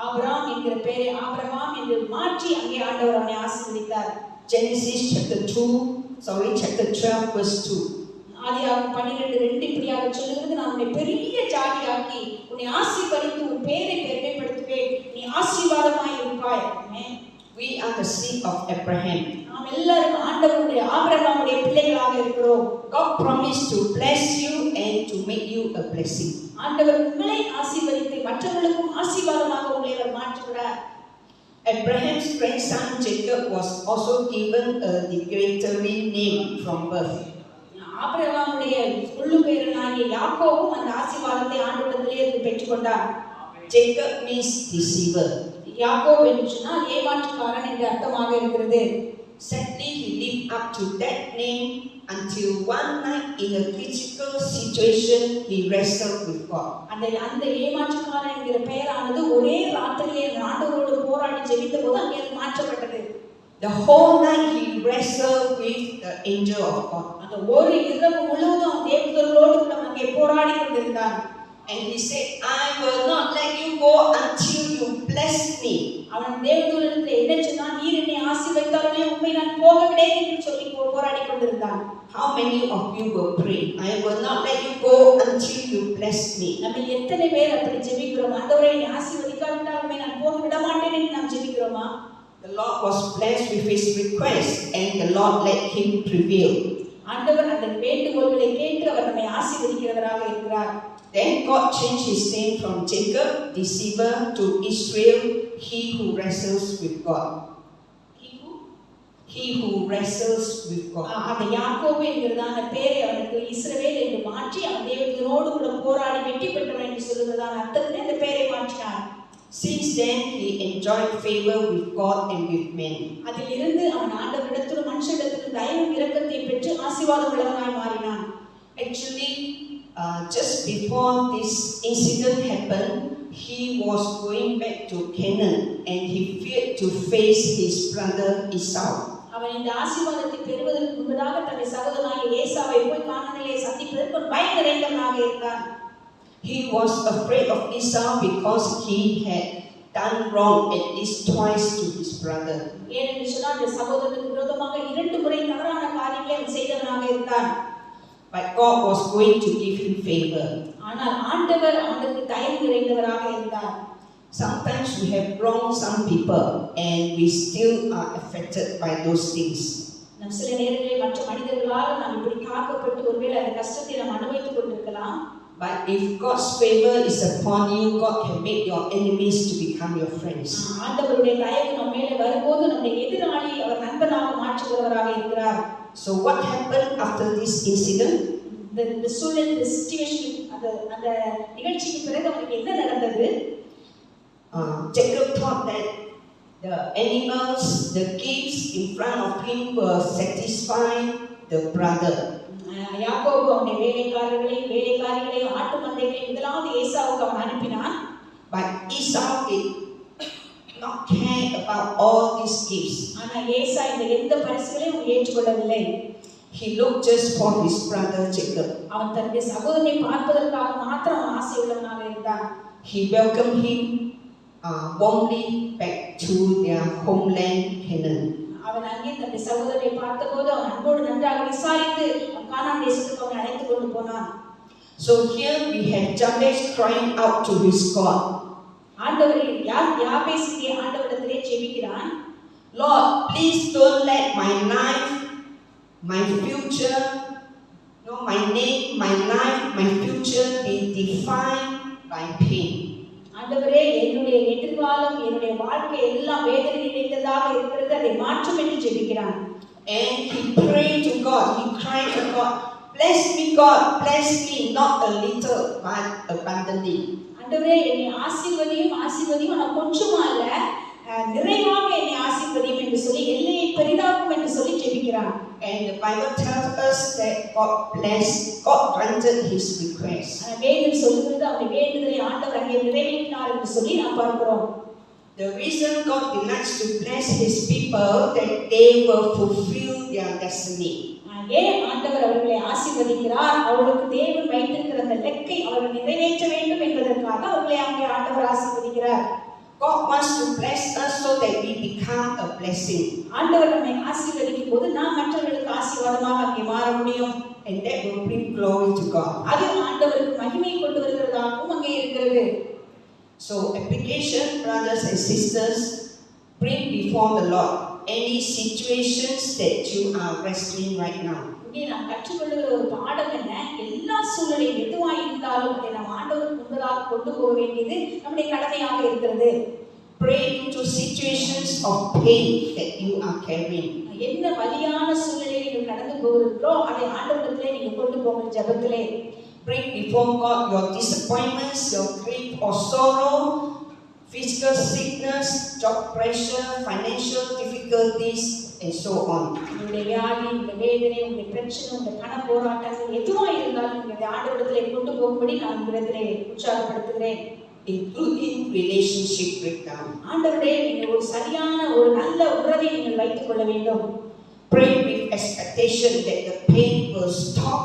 [SPEAKER 2] Abraham என்கிற பெயரை ஆபிரகாம் என்று மாற்றி அங்கே ஆண்டவர் அவனை ஆசீர்வதித்தார்.
[SPEAKER 1] Genesis chapter 12 verse 2.
[SPEAKER 2] ஆதியாகமம் 12:2 இப்படியாக சொல்லுகிறது, நான் உன்னை பெரிய ஜாதியாக்கி உன்னை ஆசீர்வதித்து உன் பெயரை பெருமைப்படுத்துவேன், நீ ஆசீர்வாதமாய் இருப்பாய். ஆமென்.
[SPEAKER 1] We are the seed of Abraham.
[SPEAKER 2] நாம் எல்லாரும் ஆண்டவருடைய ஆபிரகாமுடைய பிள்ளைகளாக இருக்கிறோம்.
[SPEAKER 1] God promised to bless you and to make you a blessing.
[SPEAKER 2] ஆண்டவர் உங்களை ஆசீர்வதித்து மற்றவர்களுக்கும் ஆசீர்வாதமாக உங்களை அவர் மாற்றுகிறார்.
[SPEAKER 1] Abraham's grandson Jacob was also given a declaratory name from birth.
[SPEAKER 2] ஆபிரகாமுடைய முழு பெயராகிய யாக்கோபும் அந்த ஆசீர்வாதத்தை ஆண்டவரிடத்திலே பெற்றுக்கொண்டார்.
[SPEAKER 1] Jacob means deceiver.
[SPEAKER 2] யாக்கோபு என்று சொன்னால் ஏமாற்றுக்காரன் என்று அர்த்தமாக இருக்கிறது.
[SPEAKER 1] Sadly, he lived up to that name until one night in a critical situation he wrestled with God.
[SPEAKER 2] அந்த ஏமாற்றுக்காரன் என்கிற பெயரானது ஒரே ராத்திரியிலே ஆண்டவரோடு போராடி ஜெபித்தபோது அங்கே மாற்றப்பட்டது.
[SPEAKER 1] The whole night he wrestled with the angel of God.
[SPEAKER 2] அந்த ஒரு இரவு முழுவதும் தேவதூதர்களோடு கூட அங்கே போராடி கொண்டிருந்தான்.
[SPEAKER 1] And he said, I will not let you go until you bless me.
[SPEAKER 2] அவன் தேவதூதனிடத்தில் என்ன சொன்னான், நீர் என்னை ஆசீர்வதித்தாலே உம்மை நான் போக விடேன் என்று சொல்லி போராடி கொண்டிருந்தான்.
[SPEAKER 1] How many of you will pray, I will not let you go until you bless me?
[SPEAKER 2] நம்ம எத்தனை பேர் அப்படி ஜெபிக்கிறோம், ஆண்டவரே என்னை ஆசீர்வதிக்காவிட்டால் உம்மை நான் போக விட மாட்டேன் என்று நாம் ஜெபிக்கிறோமா?
[SPEAKER 1] The Lord was blessed with his request and the Lord let him prevail.
[SPEAKER 2] ஆண்டவர் அந்த வேண்டுகோள்களை கேட்டு அவர் நம்மை ஆசீர்வதிக்கிறவராக இருக்கிறார்.
[SPEAKER 1] Then God changed his name from Jacob, deceiver, to Israel, he who wrestles with God. He who wrestles with God.
[SPEAKER 2] அந்த யாக்கோபு என்கிறதான பெயரை அவனுக்கு இஸ்ரவேல் என்று மாற்றி அவன் தேவனோடு கூட போராடி வெற்றி பெற்றவன் என்று சொல்லுகிறதான அர்த்தத்திலே அந்த பெயரை மாற்றினார்.
[SPEAKER 1] Since then he enjoyed favor with God and with men.
[SPEAKER 2] அதிலிருந்து அவன் ஆண்டவரிடத்திலும் மனுஷரிடத்திலும் தயவும் இரக்கத்தை பெற்று ஆசீர்வாதம் உள்ளவனாய் மாறினான்.
[SPEAKER 1] Actually, just before this incident happened, he was going back to Canaan and he feared to face his brother Esau.
[SPEAKER 2] அவன் இந்த ஆசீர்வாதத்தை பெறுவதற்கு முன்பதாக தன்னுடைய சகோதரனாகிய ஏசாவை போய் கானானிலே சந்திப்பதற்கு பயம் நிறைந்தவனாக இருந்தான்.
[SPEAKER 1] He was afraid of Esau because he had done wrong at least twice to his brother.
[SPEAKER 2] ஏனென்று சொன்னால் அந்த சகோதரனுக்கு விரோதமாக 2 முறை தவறான காரியங்களை அவன் செய்தவனாக இருந்தான்.
[SPEAKER 1] But God was going to give him favor.
[SPEAKER 2] ஆனால் ஆண்டவர் அவனுக்கு தயவு நிறைந்தவராக இருந்தார்.
[SPEAKER 1] Sometimes we have wronged some people and we still are affected by those things.
[SPEAKER 2] நம் சில நேரங்களில் மற்ற மனிதர்களால் நாம் இப்படி தாக்கப்பட்டு ஒருவேளை அந்த கஷ்டத்தை நாம் அனுபவித்துக் கொண்டிருக்கலாம்.
[SPEAKER 1] But if God's favor is upon you, God can make your enemies to become your friends.
[SPEAKER 2] ஆண்டவருடைய தயவு நம் மேலே வரும்போது நம்முடைய எதிராளி அவர் நண்பனாக மாற்றுகிறவராக இருக்கிறார்.
[SPEAKER 1] So what happened after this incident?
[SPEAKER 2] The situation அந்த நிகழ்ச்சிக்கு பிறகு அவருக்கு என்ன நடந்தது?
[SPEAKER 1] Jacob thought that the animals, the gifts in front of him will satisfy the brother.
[SPEAKER 2] யாக்கோபு அவனுடைய வேலைக்காரிகளையும் ஆட்டு மந்தைகளையும் முதலாவது ஏசாவுக்கு அவன் அனுப்பினான்.
[SPEAKER 1] But Esau did not care about all these gifts.
[SPEAKER 2] ஆனால் ஏசா இந்த எந்த பரிசுகளையும் ஏற்றுக்கொள்ளவில்லை.
[SPEAKER 1] He looked just for his brother Jacob.
[SPEAKER 2] அவன் தன்னுடைய சகோதரனை பார்ப்பதற்காக மாத்திரம் ஆசை உள்ளவனாக இருந்தான்.
[SPEAKER 1] He welcomed him warmly back to their homeland Canaan.
[SPEAKER 2] அவன் அங்கே தன்னுடைய சகோதரனை பார்த்தபோது அவன் அன்போடு நன்றாக விசாரித்து கானான் தேசத்துக்கு அவனை அழைத்து கொண்டு போனான்.
[SPEAKER 1] So here we have Jabez crying out to his God.
[SPEAKER 2] ஆண்டவரே யாபேஸ் இங்கே ஆண்டவரிடத்திலே ஜெபிக்கிறான்.
[SPEAKER 1] Lord, please don't let my life, my future, no, my name, my life, my future be defined by pain.
[SPEAKER 2] ஆண்டவரே என்னுடைய எதிர்காலம் என்னுடைய வாழ்க்கை எல்லாம் வேதனை நிறைந்ததாக இருக்கிறது, அதை மாற்றும் என்று ஜெபிக்கிறான்.
[SPEAKER 1] And he prayed to God, he cried to God, bless me God, bless me, not a little but abundantly.
[SPEAKER 2] ஆண்டவரே என்னை ஆசீர்வதியும் ஆனால் கொஞ்சமா இல்ல, நிறைவாக என்னை ஆசீர்வதியும் என்று சொல்லி எல்லையை பெரிதாக்கும் என்று சொல்லி ஜெபிக்கிறான்.
[SPEAKER 1] And the Bible tells us that God granted his request.
[SPEAKER 2] வேதம் சொல்லுகிறது அவருடைய வேண்டுதலை ஆண்டவர் அங்கே நிறைவேற்றினார் என்று சொல்லி நாம் பார்க்கிறோம்.
[SPEAKER 1] The reason God delights to bless his people that they will fulfill their destiny.
[SPEAKER 2] ஏன் ஆண்டவர் அவர்களை ஆசீர்வதிக்கிறார்? அவர்களுக்கு தேவன் வைத்திருக்கிற அந்த லெக்கை அவர்கள் நிறைவேற்ற வேண்டும் என்பதற்காக அவர்களை அங்கே ஆண்டவர் ஆசீர்வதிக்கிறார்.
[SPEAKER 1] God wants to bless us so that we become a blessing.
[SPEAKER 2] ஆண்டவர் நம்மை ஆசீர்வதிக்கும் போது நாம் மற்றவர்களுக்கு ஆசீர்வாதமாக அங்கே மாற முடியும்.
[SPEAKER 1] And that will bring glory to God.
[SPEAKER 2] அது ஆண்டவருக்கு மகிமை கொண்டு வருகிறதாகவும் அங்கே இருக்கிறது.
[SPEAKER 1] So application, brothers and sisters, bring before the Lord any situations that you are wrestling right now.
[SPEAKER 2] இங்கே நாம் கற்றுக்கொள்ளுகிற ஒரு பாடம் என்ன? எல்லா சூழ்நிலையும் எதுவாக இருந்தாலும் அதை நாம் ஆண்டவருக்கு முன்பதாக கொண்டு போக வேண்டியது நம்முடைய கடமையாக இருக்கிறது.
[SPEAKER 1] Pray into situations of pain that you are carrying.
[SPEAKER 2] என்ன வலியான சூழ்நிலையை நீங்கள் கடந்து போகிறீர்களோ அதை ஆண்டவரிடத்திலே நீங்கள் கொண்டு போங்க ஜெபத்திலே.
[SPEAKER 1] Bring before God your disappointments, your grief or sorrow, physical sickness, job pressure, financial difficulties, and so on.
[SPEAKER 2] உங்களுடைய வியாதி, உங்களுடைய வேதனை, உங்களுடைய பிரச்சனை, உங்களுடைய பண போராட்டங்கள் எதுவாக இருந்தாலும் நீங்கள் ஆண்டவரிடத்திலே கொண்டு போகும்படி நான் உங்களிடத்திலே உற்சாகப்படுத்துகிறேன்.
[SPEAKER 1] Including relationship breakdown.
[SPEAKER 2] ஆண்டவரே, நீங்கள் ஒரு சரியான ஒரு நல்ல உறவை நீங்கள் வைத்துக் கொள்ள வேண்டும்.
[SPEAKER 1] Pray with expectation that the pain will stop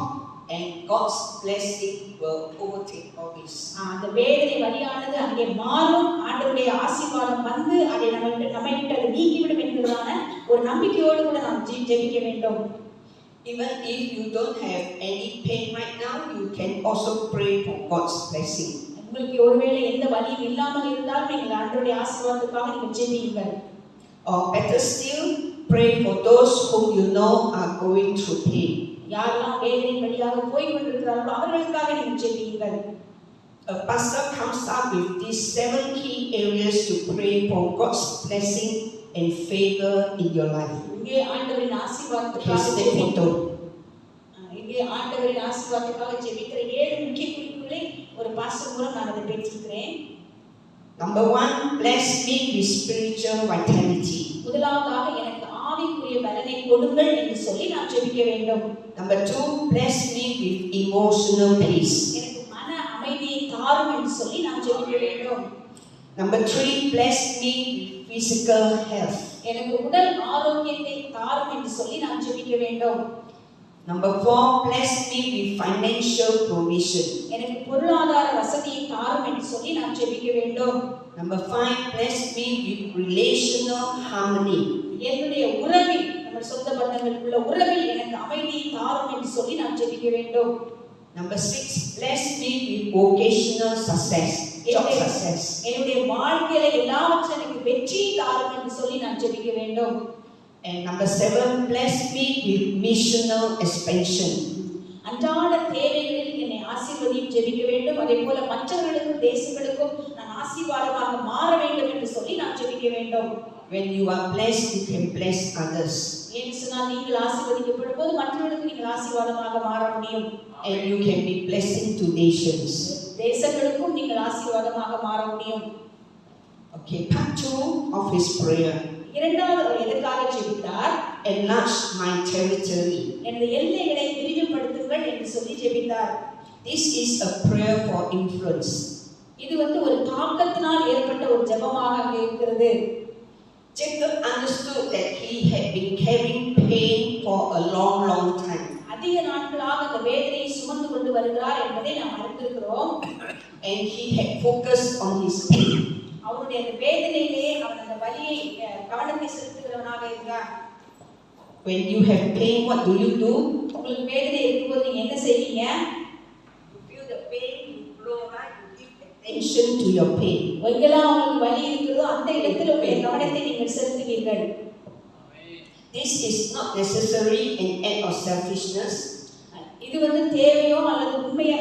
[SPEAKER 1] and God's blessing will overtake all this.
[SPEAKER 2] அந்த வேதனை வலியானது அங்கே மாறும், ஆண்டவருடைய ஆசீர்வாதம் வந்து அதை நம்மை விட்டு அதை நீக்கிவிடும் என்கிறதான ஒரு நம்பிக்கையோடு கூட நாம் ஜெபிக்க வேண்டும்.
[SPEAKER 1] Even if you don't have any pain right now, you can also pray for God's blessing.
[SPEAKER 2] உங்களுக்கு ஒருவேளை எந்த வலியும் இல்லாமல் இருந்தாலும் நீங்கள் ஆண்டவருடைய ஆசீர்வாதத்துக்காக நீங்கள் ஜெபியுங்கள்.
[SPEAKER 1] Or better still, pray for those whom you know are going through pain.
[SPEAKER 2] யாரெல்லாம் வேதனை வழியாக போய் கொண்டிருக்கிறார்களோ அவர்களுக்காக நீங்கள் ஜெபியுங்கள்.
[SPEAKER 1] A pastor comes up with these 7 key areas to pray for God's blessing and favor in your life.
[SPEAKER 2] இங்கே ஆண்டவரின் ஆசீர்வாதத்துக்காக ஜெபிக்கிற 7 முக்கிய குறிப்புகளை ஒரு பாஸ்டர் மூலம் நான் அதை பெற்றிருக்கிறேன்.
[SPEAKER 1] Number 1, bless me with spiritual vitality.
[SPEAKER 2] முதலாவதாக எனக்கு ஆவிக்குரிய பலனை கொடுங்கள் என்று சொல்லி நான் ஜெபிக்க வேண்டும்.
[SPEAKER 1] Number 2, bless me with emotional peace.
[SPEAKER 2] எனக்கு மன அமைதியை தாரும் என்று சொல்லி நான் ஜெபிக்க வேண்டும்.
[SPEAKER 1] Number 3, bless me with physical health.
[SPEAKER 2] எனக்கு உடல் ஆரோக்கியத்தை தாரும் என்று சொல்லி நான் ஜெபிக்க வேண்டும்.
[SPEAKER 1] Number 4, bless me with financial provision.
[SPEAKER 2] எனக்கு பொருளாதார வசதியை தாரும் என்று சொல்லி நான் ஜெபிக்க வேண்டும்.
[SPEAKER 1] Number 5, bless me with relational harmony.
[SPEAKER 2] என்னுடைய உறவில், நம்ம சொந்த பந்தங்களுக்குள்ள உறவில் எனக்கு அமைதியை தாரும் என்று சொல்லி நான் ஜெபிக்க வேண்டும்.
[SPEAKER 1] Number 6, bless me with vocational success, job success.
[SPEAKER 2] என்னுடைய வாழ்க்கையில எல்லாவற்றையும் எனக்கு வெற்றி தாரும் என்று சொல்லி நான் ஜெபிக்க வேண்டும்.
[SPEAKER 1] And number 7, bless me with missional expansion.
[SPEAKER 2] அன்றாட தேவைகளில் என்னை ஆசீர்வதியும் ஜெபிக்க வேண்டும். அதே போல மற்றவர்களுக்கும் தேசங்களுக்கும் நான் ஆசீர்வாதமாக மாற வேண்டும் என்று சொல்லி நான் ஜெபிக்க வேண்டும்.
[SPEAKER 1] When you are blessed, you can bless others.
[SPEAKER 2] ஏன் சொன்னால் நீங்கள் ஆசீர்வதிக்கப்படும் போது மற்றவர்களுக்கு நீங்கள் ஆசீர்வாதமாக மாற முடியும்.
[SPEAKER 1] And you can be blessing to nations.
[SPEAKER 2] தேசங்களுக்கும் நீங்கள் ஆசீர்வாதமாக மாற முடியும்.
[SPEAKER 1] Okay, part 2 of his prayer.
[SPEAKER 2] இரண்டாவது அவர் எதற்காக ஜெபித்தார்?
[SPEAKER 1] Enlarge my territory.
[SPEAKER 2] எனது எல்லைகளை விரிவுபடுத்துங்கள் என்று சொல்லி ஜெபித்தார்.
[SPEAKER 1] This is a prayer for influence.
[SPEAKER 2] இது ஒரு தாக்கத்தினால் ஏற்பட்ட ஒரு ஜெபமாக அங்கே இருக்கிறது.
[SPEAKER 1] Jacob understood that he had been carrying pain for a long time.
[SPEAKER 2] அதிக நாட்களாக அந்த வேதனையை சுமந்து கொண்டு வருகிறார் என்பதை நாம் அறிந்திருக்கிறோம்.
[SPEAKER 1] And he had focused on his pain.
[SPEAKER 2] அவருடைய அந்த வேதனையிலே அவன் அந்த வலியை கவனத்தை செலுத்துகிறவனாக இருந்தார்.
[SPEAKER 1] When you have pain, what do?
[SPEAKER 2] உங்களுக்கு வேதனை இருக்கும்போது நீங்க என்ன செய்வீங்க?
[SPEAKER 1] You feel the pain, you blow, right? You give attention to your pain.
[SPEAKER 2] எங்கெல்லாம் உங்களுக்கு வலி இருக்கிறதோ அந்த இடத்துல உங்களுடைய கவனத்தை நீங்கள் செலுத்துவீர்கள்.
[SPEAKER 1] This is not necessarily an act of selfishness.
[SPEAKER 2] இது தேவையோ அல்லது உண்மையா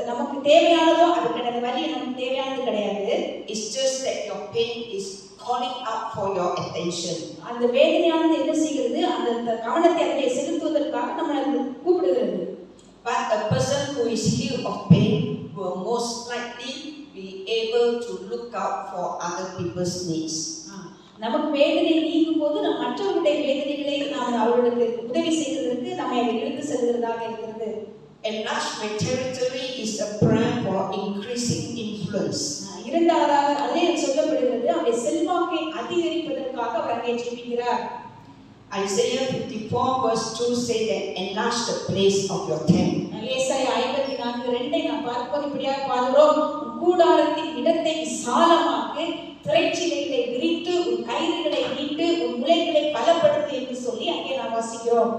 [SPEAKER 2] நமக்கு தேவையானதோ அது கிடையாது. வலி நமக்கு தேவையானது கிடையாது.
[SPEAKER 1] It's just that your pain is calling out for your attention.
[SPEAKER 2] அந்த வேதனையானது என்ன செய்கிறது? அந்த கவனத்தை அதிலே செலுத்துவதற்காக நம்மளை கூப்பிடுகிறது.
[SPEAKER 1] But a person who is healed of pain will most likely be able to look out for other people's needs.
[SPEAKER 2] நமக்கு வேதனை நீங்கும் போது நம் மற்றவர்களுடைய வேதனைகளை நாம் அவர்களுக்கு உதவி செய்வதற்கு நம்மை அதை இழுத்து செல்கிறதாக இருக்கிறது.
[SPEAKER 1] Enlarge my territory is a prayer for increasing influence.
[SPEAKER 2] இரண்டாவதாக அதிலே சொல்லப்படுகிறது அவருடைய செல்வாக்கை அதிகரிப்பதற்காக அவர் அங்கே ஜெபிக்கிறார்.
[SPEAKER 1] Isaiah 54 verse 2 say that enlarge the place of your tent.
[SPEAKER 2] ஏசாயா 54:2 நாம் பார்ப்பது இப்படியாக பார்க்கிறோம். கூடாரத்தின் இடத்தை விசாலமாக்கு, திரைச்சீலைகளை விரித்து, உன் கயிறுகளை நீட்டு, உன் முளைகளை பலப்படுத்து என்று சொல்லி அங்கே நாம் வாசிக்கிறோம்.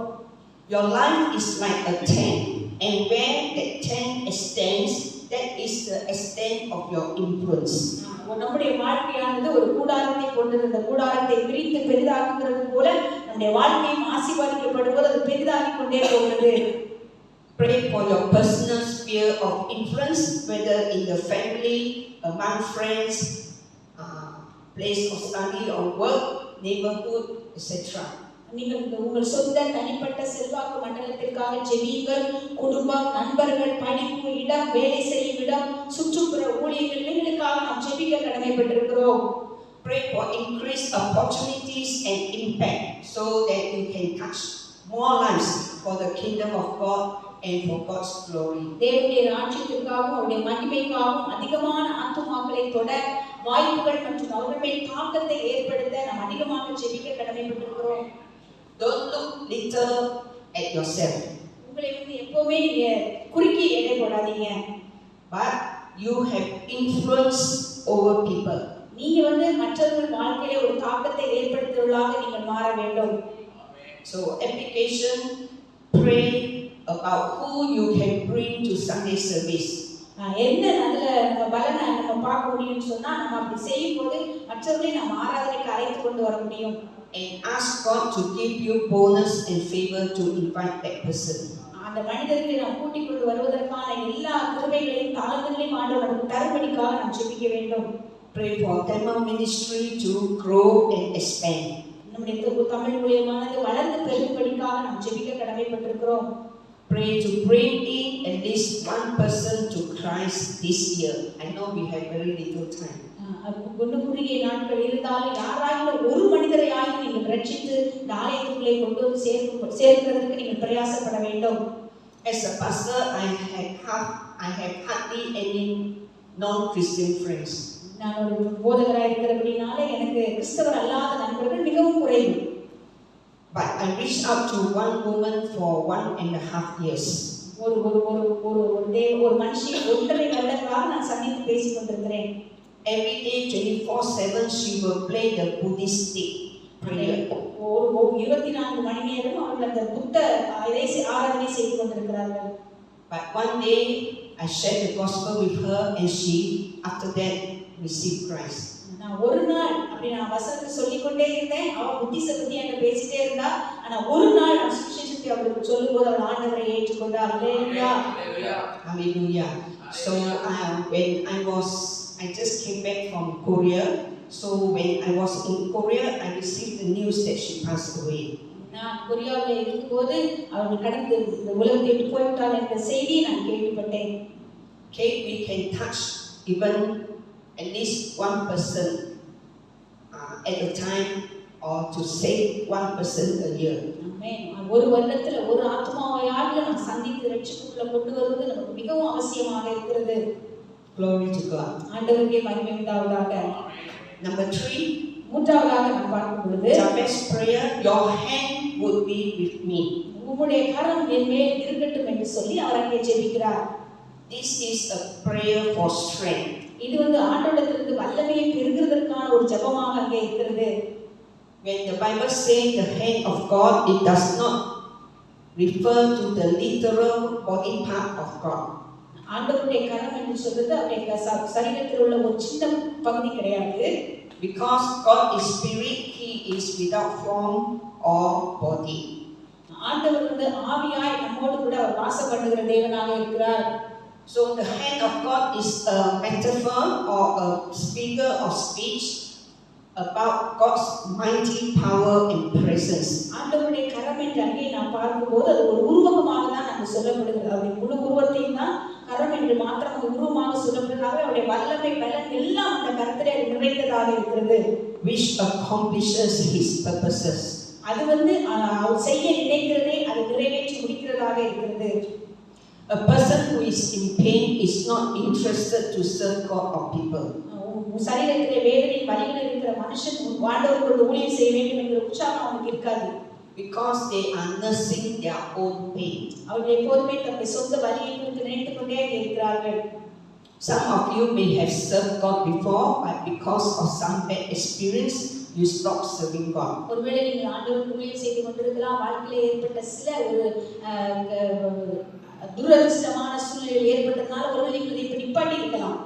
[SPEAKER 1] Your life is like a tent, and where the tent extends, that is the extent of your influence.
[SPEAKER 2] நம்முடைய வாழ்க்கையானது ஒரு கூடாரத்தை கொண்டது. அந்த கூடாரத்தை விரித்து பெரிதாக்குகிறது போல நம்முடைய வாழ்க்கையும் ஆசீர்வதிக்கப்படுவது அது பெரிதாகிக் கொண்டே போகிறது.
[SPEAKER 1] Pray for your personal sphere of influence, whether in the family, among friends, place of study or work, neighborhood, etc.
[SPEAKER 2] நீங்கள் உங்கள் சொந்த தனிப்பட்ட செல்வாக்கு மண்டலத்திற்காக ஜெபியுங்கள். குடும்பம், நண்பர்கள், படிப்பு, இடம், வேலை செய்யும் இடம், சுற்றுப்புற ஊழியர்களுக்காக நாம் ஜெபிக்க கடமைப்பட்டிருக்கிறோம்.
[SPEAKER 1] Pray for increased opportunities and impact so that you can touch more lives for the kingdom of God and for God's glory.
[SPEAKER 2] தேவனுடைய ராஜ்யத்திற்காகவும் அவருடைய மகிமைக்காகவும் அதிகமான ஆத்துமாக்களை தொட வாய்ப்புகள் மற்றும் அவர்களுடைய தாக்கத்தை ஏற்படுத்த நாம் அதிகமாக ஜெபிக்க கடமைப்பட்டிருக்கிறோம்.
[SPEAKER 1] Don't look little at yourself.
[SPEAKER 2] உங்களை எப்பவுமே நீங்க குறுக்கி எடை போடாதீங்க.
[SPEAKER 1] But you have influence over people.
[SPEAKER 2] நீங்க மற்றவர்கள் வாழ்க்கையிலே ஒரு தாக்கத்தை ஏற்படுத்துவதாக நீங்கள் மாற வேண்டும்.
[SPEAKER 1] So application, pray about who you can bring to Sunday service.
[SPEAKER 2] என்ன அதுல நம்ம பலனை நம்ம பார்க்க முடியும்னு சொன்னா நம்ம அப்படி செய்யும்போது மற்றவர்களை நம்ம ஆராதனைக்கு அழைத்து கொண்டு வர முடியும்.
[SPEAKER 1] And ask God to give you bonus and favor to invite that person.
[SPEAKER 2] அந்த மனிதர்களை நாம் கூட்டிக் கொண்டு வருவதற்கான எல்லா கிருபைகளையும் தாளங்களையும் ஆண்டவர் நமக்கு தரும்படிக்காக நாம் ஜெபிக்க வேண்டும்.
[SPEAKER 1] Pray for Tamil ministry to grow and expand.
[SPEAKER 2] நம்முடைய தமிழ் ஊழியமானது வளர்ந்து பெருகும்படிக்காக நாம் ஜெபிக்க கடமைப்பட்டிருக்கிறோம்.
[SPEAKER 1] Pray to bring in at least one person to Christ this year. I know we have very little time.
[SPEAKER 2] குறுகிய நாட்கள் இருந்தாலும் யாராயிலும் ஒரு மனிதரை ஆயும் நீங்கள் ரட்சித்து ஆலயத்துக்குள்ளே கொண்டு வந்து சேர்க்கிறதுக்கு நீங்கள் பிரயாசப்பட வேண்டும்.
[SPEAKER 1] As a pastor, I have hardly any non-Christian friends.
[SPEAKER 2] நான் ஒரு போதகராக இருக்கிறபடினால எனக்கு கிறிஸ்தவர் அல்லாத நண்பர்கள் மிகவும் குறைவு.
[SPEAKER 1] But I reached out to one woman for 1.5 years.
[SPEAKER 2] ஒரு மனுஷியை 1.5 வருடங்களாக நான் சந்தித்து பேசிக் கொண்டிருக்கிறேன்.
[SPEAKER 1] Every day 24/7 she will play the Buddhistic prayer.
[SPEAKER 2] 24 மணி நேரம் அவர்கள் அந்த புத்த ஆராதனை செய்து கொண்டிருக்கிறார்கள்.
[SPEAKER 1] But one day I shared the gospel with her and she after that received Christ.
[SPEAKER 2] நான் ஒரு நாள் அப்படி நான் வசனத்தை சொல்லிக்கொண்டே இருந்தேன். அவ புத்திசத்தை பத்தி என்கிட்ட பேசிட்டே இருந்தா. ஆனா ஒரு நாள் நான் சுவிசேஷத்தை அவளுக்கு சொல்லும்போது அவள் ஆண்டவரை ஏற்றுக்கொண்டார். ஹalleluya.
[SPEAKER 1] Hallelujah. So when I just came back from Korea. So when I was in Korea, I received the news that she passed away.
[SPEAKER 2] நான் கொரியாவில் இருக்கும்போது அவள் கடந்து இந்த உலகத்தை விட்டு போய்விட்டாள் என்ற செய்தியை நான் கேள்விப்பட்டேன்.
[SPEAKER 1] Okay, we can touch even at least one person at a time or to save one person a year.
[SPEAKER 2] Amen. ஒரு வருடத்துல ஒரு ஆத்மாவையாவது நாம் சந்தித்து ரட்சிப்புக்குள்ள கொண்டு வருவது நமக்கு மிகவும் அவசியமாக இருக்கிறது.
[SPEAKER 1] Glory to God.
[SPEAKER 2] ஆண்டவருக்கே மகிமை உண்டாவதாக.
[SPEAKER 1] Number 3,
[SPEAKER 2] மூன்றாவதாக நாம் பார்க்கும் பொழுது
[SPEAKER 1] Jabez's prayer, your hand would be with me.
[SPEAKER 2] உம்முடைய கரம் என் மேல் இருக்கட்டும் என்று சொல்லி அவர் அங்கே ஜெபிக்கிறார்.
[SPEAKER 1] This is a prayer for strength.
[SPEAKER 2] இது ஆண்டவரிடத்திலிருந்து வல்லமையை பெறுகிறதற்கான ஒரு ஜெபமாக அங்கே இருக்கிறது.
[SPEAKER 1] When the Bible says the hand of God, it does not refer to the literal body part of God.
[SPEAKER 2] ஆண்டவருடைய கரம் என்று சொல்றது அவருடைய சரீரத்தில் உள்ள ஒரு சின்ன பகுதி கிடையாது.
[SPEAKER 1] Because God is spirit, he is without form or body.
[SPEAKER 2] ஆண்டவர் ஆவியாய் நம்மோடு கூட அவர் வாசம் பண்ணுகிற தேவனாக இருக்கிறார்.
[SPEAKER 1] So the hand of God is a metaphor or a figure of speech about God's mighty power and presence.
[SPEAKER 2] ஆண்டவருடைய கரம் என்று அங்கே நாம் பார்க்கும்போது அது ஒரு உருவகமாக தான் நமக்கு சொல்லப்படுகிறது. அவருடைய முழு உருவத்தையும் தான் கரம் என்று மாத்திரம் அந்த உருவமாக சொல்லப்படுகிறார். அவருடைய வல்லமை பலன் எல்லாம் அந்த கரத்திலே நிறைந்ததாக இருக்கிறது.
[SPEAKER 1] Which accomplishes his purposes.
[SPEAKER 2] அது அவர் செய்ய நினைக்கிறதை அது நிறைவேற்றி முடிக்கிறதாக இருக்கிறது.
[SPEAKER 1] A person who is in pain is not interested to serve God or people.
[SPEAKER 2] சரீரத்திலே வேதனை வலிகள் இருக்கிற மனுஷன் ஆண்டவருக்கு ஊழியம் செய்ய வேண்டும் என்கிற உற்சாகம் அவனுக்கு இருக்காது.
[SPEAKER 1] because they are nursing their own pain.
[SPEAKER 2] அவர்கள் எப்போதுமே தங்கள் சொந்த வலியை குறித்து நினைத்துக் கொண்டே இருக்கிறார்கள்.
[SPEAKER 1] Some of you may have served God before, but because of some bad experience, you stop serving God.
[SPEAKER 2] ஒருவேளை நீங்கள் ஆண்டவருக்கு ஊழியம் செய்து கொண்டிருக்கலாம், வாழ்க்கையில் ஏற்பட்ட சில ஒரு துரதிர்ஷ்டமான சூழ்நிலை ஏற்பட்டதனால ஒருவேளை நீங்கள் இப்படி நிப்பாட்டி இருக்கலாம்.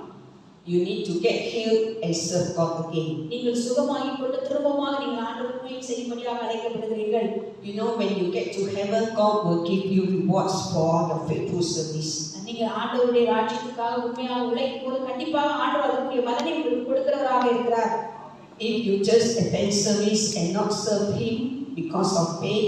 [SPEAKER 1] You need to get healed and serve God again.
[SPEAKER 2] நீங்கள் சுகமாகி கொண்டு திரும்பமாக நீங்கள் ஆண்டவருக்கு ஊழியம் செய்யும்படியாக அழைக்கப்படுகிறீர்கள்.
[SPEAKER 1] You know, when you get to heaven, God will give you rewards for your faithful service.
[SPEAKER 2] நீங்கள் ஆண்டவருடைய ராஜ்யத்துக்காக உண்மையாக உழைக்கும் போது கண்டிப்பாக ஆண்டவர் அதற்குரிய பலனை உங்களுக்கு கொடுக்கிறவராக இருக்கிறார்.
[SPEAKER 1] If you just attend service and not serve Him because of pain,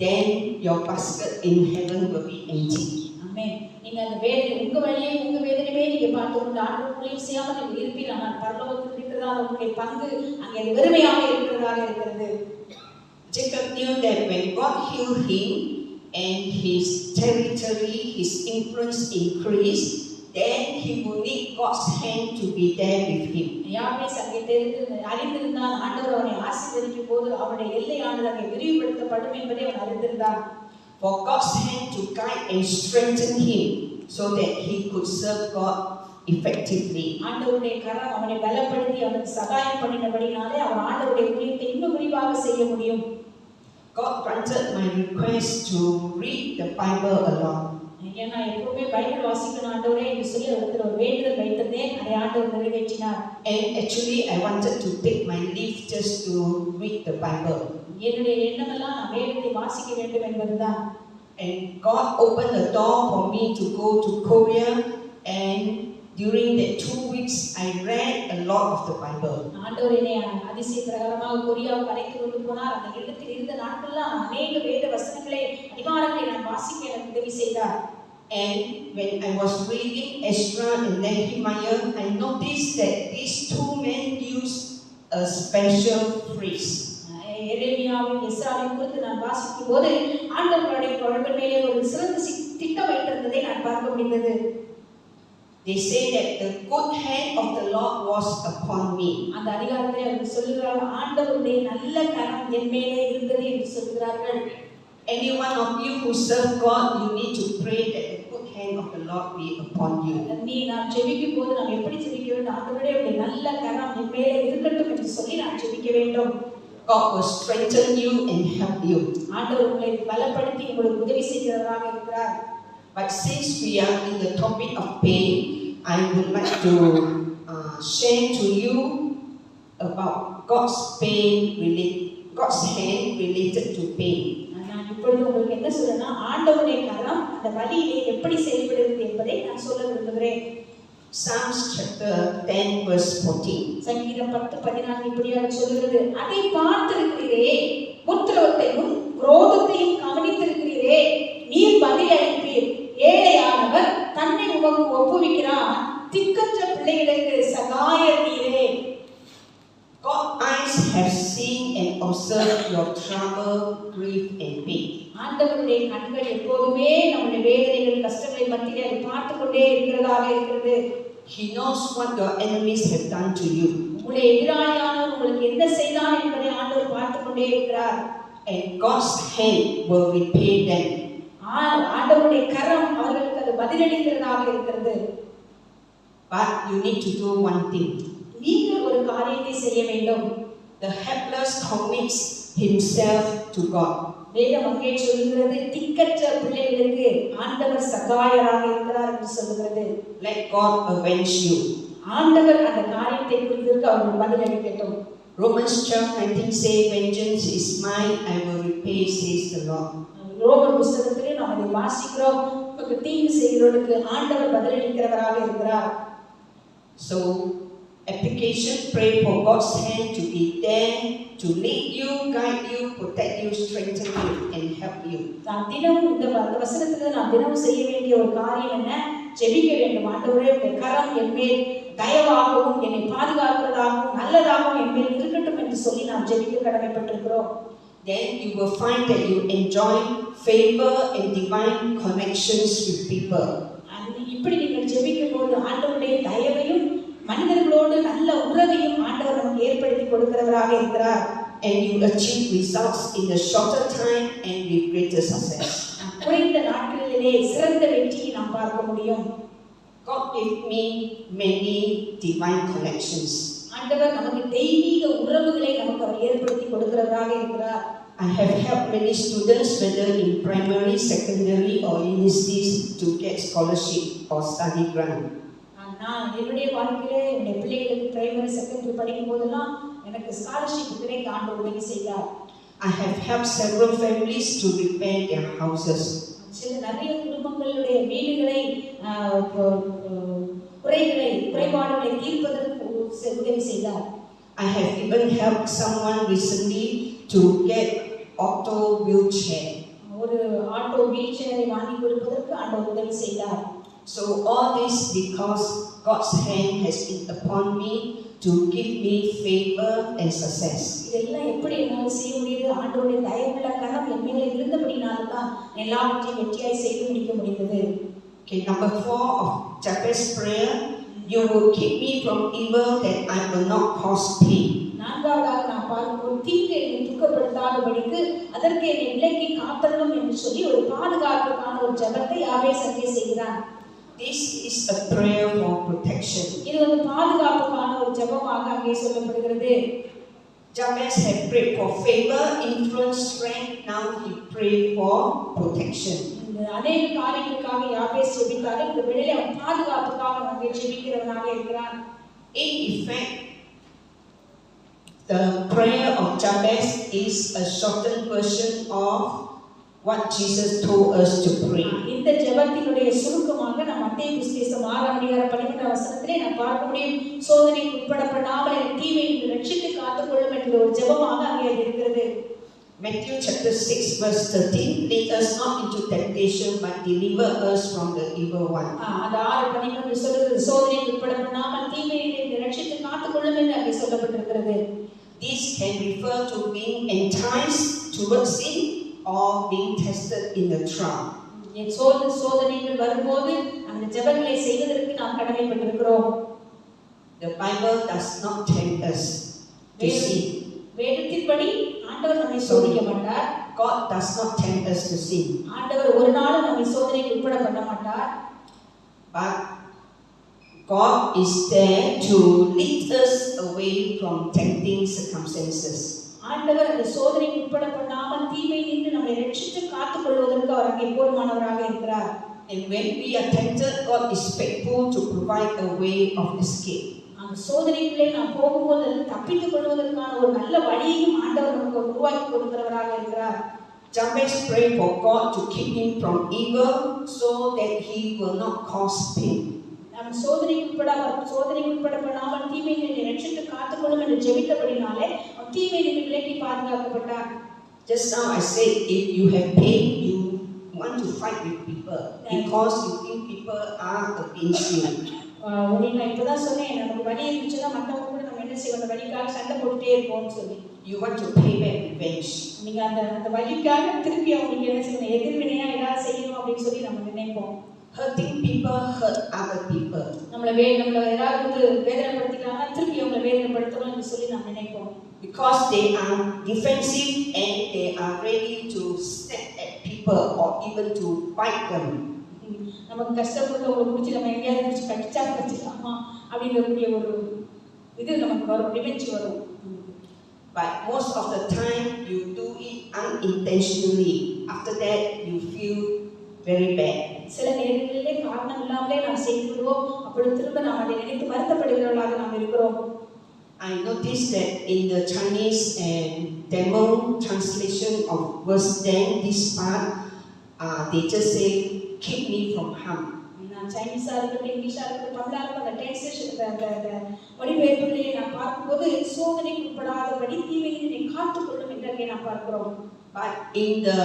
[SPEAKER 1] then your basket in heaven will be empty.
[SPEAKER 2] ஆமென். நீங்க அந்த வேதனை உங்க வழியை உங்க வேதனையே நீங்க பார்த்து கொண்டு ஆண்டவருக்கு ஊழியம் செய்யாம நீங்க இருப்பீங்க, ஆனால் பரலோகத்தில் இருக்கிறதான உங்களுடைய பங்கு அங்கே வெறுமையாக இருக்கிறதாக இருக்கிறது.
[SPEAKER 1] Jacob knew that when God healed him and his territory, his influence increased, then he will need God's hand to be there with him.
[SPEAKER 2] யாபேஸ் அங்கே அறிந்திருந்தான் ஆண்டவர் அவனை ஆசீர்வதிக்கும் போது அவருடைய எல்லையானது அங்கே விரிவுபடுத்தப்படும் என்பதை அவன் அறிந்திருந்தான்.
[SPEAKER 1] For God's hand to guide and strengthen him so that he could serve God effectively.
[SPEAKER 2] ஆண்டவருடைய கரம் அவனை பலப்படுத்தி அவனுக்கு சகாயம் பண்ணினபடினாலே அவன் ஆண்டவருடைய ஊழியத்தை இன்னும் விரிவாக செய்ய முடியும்.
[SPEAKER 1] God granted my request to read the Bible along.
[SPEAKER 2] ஏன்னா எப்பவுமே பைபிள் வாசிக்கணும் ஆண்டவரே என்று சொல்லி ஒருத்தர் ஒரு வேண்டுதல் வைத்திருந்தேன், அதை ஆண்டவர் நிறைவேற்றினார்.
[SPEAKER 1] And actually I wanted to take my leave just to read the Bible.
[SPEAKER 2] என்னுடைய எண்ணமெல்லாம் நான் வேதத்தை வாசிக்க வேண்டும் என்பதுதான்.
[SPEAKER 1] And God opened the door for me to go to Korea, and during the 2 weeks I read a lot of the Bible.
[SPEAKER 2] ஆண்டவர் என்னை அதிசய பிரகாரமாக கொரியாவுக்கு அழைத்து கொண்டு போனார். அந்த இடத்தில் இருந்த நாட்கள்லாம் அநேக வேத வசனங்களை அதிகாரங்களை நான் வாசிக்க எனக்கு உதவி செய்தார்.
[SPEAKER 1] And when I was reading Ezra and Nehemiah, I noticed that these two men used a special phrase.
[SPEAKER 2] எரேமியாவின் எஸ்ராவின் குறித்து நான் வாசிக்கும் போது ஆண்டவருடைய அவர்கள் மேலே ஒரு சிறந்த திட்டம் வைத்திருந்ததை நான் பார்க்க முடிந்தது.
[SPEAKER 1] They say that the good hand of the Lord was upon me.
[SPEAKER 2] அந்த அதிகாரத்தை அவர்கள் சொல்கிறார்கள், ஆண்டவருடைய நல்ல கரம் என் மேலே இருந்தது என்று சொல்கிறார்கள்.
[SPEAKER 1] Any one of you who serve God, you need to pray that the good hand of the Lord be upon you.
[SPEAKER 2] நீ நான் ஜெபிக்கும் போது நாம் எப்படி ஜெபிக்க வேண்டும்? ஆண்டவரே உம்முடைய நல்ல கரம் என் மேலே இருக்கட்டும் என்று சொல்லி நான் ஜெபிக்க வேண்டும்.
[SPEAKER 1] God will strengthen you and help you.
[SPEAKER 2] ஆண்டவர் உங்களை பலப்படுத்தி உங்களுக்கு உதவி செய்கிறவராக இருக்கிறார்.
[SPEAKER 1] But since we are in the topic of pain, I would like to share to you about God's hand related to pain.
[SPEAKER 2] நான் இப்பொழுது உங்களுக்கு என்ன சொல்றேன்னா, ஆண்டவருடைய கரம் அந்த வலியிலே எப்படி செயல்படுகிறது என்பதை நான் சொல்ல விரும்புகிறேன்.
[SPEAKER 1] Psalms chapter 10 verse 14.
[SPEAKER 2] சங்கீதம் 10:14 இப்படியாக சொல்கிறது, அதை பார்த்திருக்கிறீரே, உத்திரவத்தையும் குரோதத்தையும் கவனித்திருக்கிறீரே, நீர் பதில் அளிப்பீர். ஏழையானவர் தன்னை உமக்கு ஒப்புவிக்கிறார், திக்கற்ற பிள்ளைகளுக்கு சகாயர் நீரே.
[SPEAKER 1] God's eyes have seen and observed your trouble, grief and pain.
[SPEAKER 2] ஆண்டவருடைய கண்கள் எப்போதுமே நம்முடைய வேதனைகள், கஷ்டங்களை மத்தியிலே அதை பார்த்து கொண்டே இருக்கிறதாக இருக்கிறது.
[SPEAKER 1] He knows what your enemies have done to you.
[SPEAKER 2] உங்களுடைய எதிராளியானவர் உங்களுக்கு என்ன செய்தான் என்பதை ஆண்டவர் பார்த்து கொண்டே இருக்கிறார்.
[SPEAKER 1] And God's hand will repay them.
[SPEAKER 2] ஆண்டவருடைய கரம் அவர்களுக்கு அது பதிலளிக்கிறதாக இருக்கிறது.
[SPEAKER 1] But you need to do one thing.
[SPEAKER 2] நீங்கள் ஒரு காரியத்தை செய்ய வேண்டும்.
[SPEAKER 1] The helpless commits himself to God.
[SPEAKER 2] வேதம் அங்கே சொல்கிறது, திக்கற்ற பிள்ளைகளுக்கு ஆண்டவர் சகாயராக இருக்கிறார் என்று சொல்கிறது.
[SPEAKER 1] Let God avenge you.
[SPEAKER 2] ஆண்டவர் அந்த காரியத்தை குறித்து அவர்கள் பதிலளிக்கட்டும்.
[SPEAKER 1] Romans 12:19 say, vengeance is mine, I will repay, says the Lord.
[SPEAKER 2] ரோமர் புத்தகத்திலே நாம் அதை வாசிக்கிறோம், நமக்கு தீங்கு செய்கிறவர்களுக்கு ஆண்டவர் பதிலளிக்கிறவராக இருக்கிறார்.
[SPEAKER 1] So application, pray for God's hand to be there to lead you, guide you, protect you, strengthen you and help you.
[SPEAKER 2] நாம் தினமும் இந்த வசனத்துல நாம் தினமும் செய்ய வேண்டிய ஒரு காரியம் என்ன? ஜெபிக்க வேண்டும். ஆண்டவரே உம்முடைய கரம் என் மேல் தயவாகவும் என்னை பாதுகாக்கிறதாகவும் நல்லதாகவும் என் மேல் இருக்கட்டும் என்று சொல்லி நாம் ஜெபிக்க கடமைப்பட்டிருக்கிறோம்.
[SPEAKER 1] Then you will find that you enjoy favor and divine connections with people.
[SPEAKER 2] இப்படி நீங்கள் ஜெபிக்கும் போது ஆண்டவருடைய தயவையும் மனிதர்களோடு நல்ல உறவையும் ஆண்டவர் நமக்கு ஏற்படுத்தி கொடுக்கிறவராக இருக்கிறார்.
[SPEAKER 1] and you achieve results in the shorter time and with greater success.
[SPEAKER 2] குறைந்த நாட்களிலே சிறந்த வெற்றியை நாம் பார்க்க முடியும்.
[SPEAKER 1] God gave me many divine connections.
[SPEAKER 2] ஆண்டவர் நமக்கு தெய்வீக உறவுகளை நமக்கு அவர் ஏற்படுத்தி கொடுக்கிறவராக இருக்கிறார்.
[SPEAKER 1] I have helped many students, whether in primary, secondary or universities, to get scholarship or study grant.
[SPEAKER 2] நான் என்னுடைய வாழ்க்கையிலே என்னுடைய பிள்ளைகளுக்கு பிரைமரி செகண்டரி படிக்கும் போதெல்லாம் எனக்கு ஸ்காலர்ஷிப் கிடைக்க ஆண்டவர் உதவி செய்தார்.
[SPEAKER 1] I have helped several families to repair their houses.
[SPEAKER 2] சில நிறைய குடும்பங்களுடைய வீடுகளை குறைபாடுகளை தீர்ப்பதற்கு உதவி செய்தார்.
[SPEAKER 1] I have even helped someone recently to get auto wheelchair.
[SPEAKER 2] ஒரு ஆட்டோ வீல்சேரை வாங்கி கொடுப்பதற்கு ஆண்டவர் உதவி செய்தார்.
[SPEAKER 1] So all this because God's hand has been upon me to give me favor and success.
[SPEAKER 2] இதெல்லாம் எப்படி என்னால் செய்ய முடியுது? ஆண்டவருடைய தயவுள்ள கரம் என் மேலே இருந்தபடினால தான் எல்லாவற்றையும் வெற்றியாய் செய்து முடிக்க முடிந்தது.
[SPEAKER 1] Okay, number 4 of Jabez's prayer, you will keep me from evil that I will not cause pain.
[SPEAKER 2] நான்காவதாக நாம் பார்க்கிறோம், தீங்கு என்னை துக்கப்படுத்தாதபடிக்கு அதற்கு என்னை விலக்கி காத்தருளும் என்று சொல்லி ஒரு பாதுகாப்புக்கான ஒரு ஜெபத்தை யாபேஸ் அங்கே செய்கிறான்.
[SPEAKER 1] This is a prayer for protection.
[SPEAKER 2] இது ஒரு பாதுகாப்புக்கான ஒரு ஜெபமாக அங்கே சொல்லப்படுகிறது.
[SPEAKER 1] Jabez had prayed for favor, influence, strength. Now he prayed for protection.
[SPEAKER 2] இந்த அநேக காரியங்களுக்காக யாபேஸ் ஜெபித்தார். இந்த வேளையிலே அவன் பாதுகாப்புக்காக அங்கே ஜெபிக்கிறவனாக இருக்கிறான்.
[SPEAKER 1] In effect, the prayer of Jabez is a shortened version of what Jesus told us to pray.
[SPEAKER 2] இந்த ஜெபத்தினுடைய சுருக்கமாக நாம் மத்தேயு புஸ்தகம் 6:12 நாம் பார்க்க முடியும். சோதனைக்கு உட்படப்படாமல் தீமையிலிருந்து ரட்சித்து காத்துக்கொள்ளும் என்ற ஒரு ஜெபமாக அங்கே இருக்கிறது.
[SPEAKER 1] Matthew chapter 6 verse 13, lead us not into temptation but deliver us from the evil one.
[SPEAKER 2] அந்த 6:12 சொல்லுகிறது, சோதனைக்கு உட்படப்படாமல் தீமையிலிருந்து ரட்சித்து காத்துக்கொள்ளும் என்று அங்கே சொல்லப்பட்டிருக்கிறது.
[SPEAKER 1] This can refer to being enticed towards sin or being tested in the trial.
[SPEAKER 2] சோதனைகள் வரும்போது அந்த ஜெபங்களை செய்வதற்கு நாம் கடமைப்பட்டிருக்கிறோம்.
[SPEAKER 1] The Bible does not tempt us to sin.
[SPEAKER 2] வேதத்தின்படி ஆண்டவர் நம்மை சோதிக்க மாட்டார்.
[SPEAKER 1] God does not tempt us to sin.
[SPEAKER 2] ஆண்டவர் ஒரு நாளும் நம்மை சோதனைக்கு உட்பட பண்ண மாட்டார்.
[SPEAKER 1] But God is there to lead us away from tempting circumstances.
[SPEAKER 2] ஆண்டவர் அந்த சோதனைக்கு உட்பட பண்ணாமல் தீமையிலிருந்து நம்மை ரட்சித்து காத்துக்கொள்வதற்கு அவர் அங்கே போதுமானவராக இருக்கிறார்.
[SPEAKER 1] And when we are tempted, God is faithful to provide a way of escape.
[SPEAKER 2] அந்த சோதனைக்குள்ளே நாம் போகும்போது தப்பித்துக் கொள்வதற்கான ஒரு நல்ல வழியையும் ஆண்டவர் நமக்கு உருவாக்கி கொடுக்கிறவராக இருக்கிறார்.
[SPEAKER 1] Jabez prayed for God to keep him from evil so that he will not cause pain.
[SPEAKER 2] நாம் சோதனைக்கு உட்படாமல் தீமையிலிருந்து ரட்சித்து காத்துக்கொள்ளும் என்று ஜெபித்தபடினாலே தீமையிலிருந்து விலக்கி பாதுகாக்கப்பட்டார்.
[SPEAKER 1] Just now I said, if you have pain, you want to fight with people because you think people are against you.
[SPEAKER 2] நான் இப்பதான் சொன்னேன், நமக்கு வலி இருந்துச்சுன்னா மற்றவங்க கூட நம்ம என்ன செய்வோம், அந்த வலிக்காக சண்டை போட்டுட்டே இருப்போம்னு சொல்லி.
[SPEAKER 1] You want to pay back revenge.
[SPEAKER 2] நீங்க அந்த வலிக்காக திருப்பி அவங்களுக்கு என்ன செய்யணும், எதிர்வினையா ஏதாவது செய்யணும் அப்படின்னு சொல்லி நம்ம நினைப்போம்.
[SPEAKER 1] Hurting people hurt other people.
[SPEAKER 2] நம்மள ஏதாவது வேதனைப்படுத்திட்டாங்கன்னா திருப்பி அவங்களை வேதனைப்படுத்தணும்னு சொல்லி நம்ம நினைப்போம்.
[SPEAKER 1] Because they are defensive and they are ready to snap at people or even to bite them.
[SPEAKER 2] நமக்கு கஷ்டப்படுறவங்களை பிடிச்சி நம்ம எங்கேயாவது பிடிச்சி கடிச்சிடலாமா அப்படிங்கக்கூடிய ஒரு இது நமக்கு வரும், ரிவெஞ்ச் வரும்.
[SPEAKER 1] But most of the time you do it unintentionally. After that you feel very bad.
[SPEAKER 2] சில நேரங்களிலே காரணம் இல்லாமலே நாம் செய்து விடுவோம். அப்படி திரும்ப நாம் அதை நினைத்து வருத்தப்படுகிறவர்களாக நாம் இருக்கிறோம்.
[SPEAKER 1] I noticed that in the Chinese and Tamil translation of verse 10, this part, they just say, keep me from harm.
[SPEAKER 2] நான் சைனீஸா இருக்கட்டும், இங்கிலீஷா இருக்கட்டும், தமிழா இருக்கட்டும், அந்த டிரான்ஸ்லேஷன் அந்த வடிவமைப்புகளிலே நாம் பார்க்கும்போது சோதனைக்கு உட்படாதபடி தீமையிலிருந்து காத்துக்கொள்ளும் என்று நாம் பார்க்கிறோம்.
[SPEAKER 1] But in the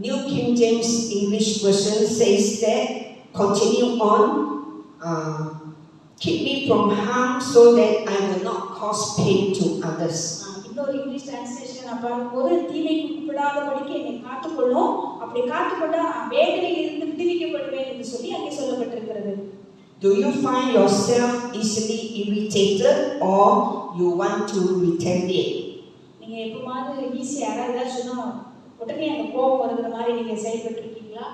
[SPEAKER 1] New King James English version says that, continue on, keep me from harm so that I will not cause pain to others.
[SPEAKER 2] இன்னொரு இங்கிலீஷ் டிரான்ஸ்லேஷன் நான் பார்க்கும்போது தீமைக்கு உட்படாதபடிக்கு என்னை காத்துக்கொள்ளும், அப்படி காத்துக்கொண்டா நான் வேதனையிலிருந்து விடுவிக்கப்படுவேன் என்று சொல்லி அங்கே சொல்லப்பட்டிருக்கிறது.
[SPEAKER 1] Do you find yourself easily irritated or you want to retaliate?
[SPEAKER 2] நீங்க எப்பமாவது ஈஸியா யாராவது ஏதாவது சொன்னா உடனே அந்த கோபம் வருகிற மாதிரி நீங்க செயல்பட்டு இருக்கீங்களா?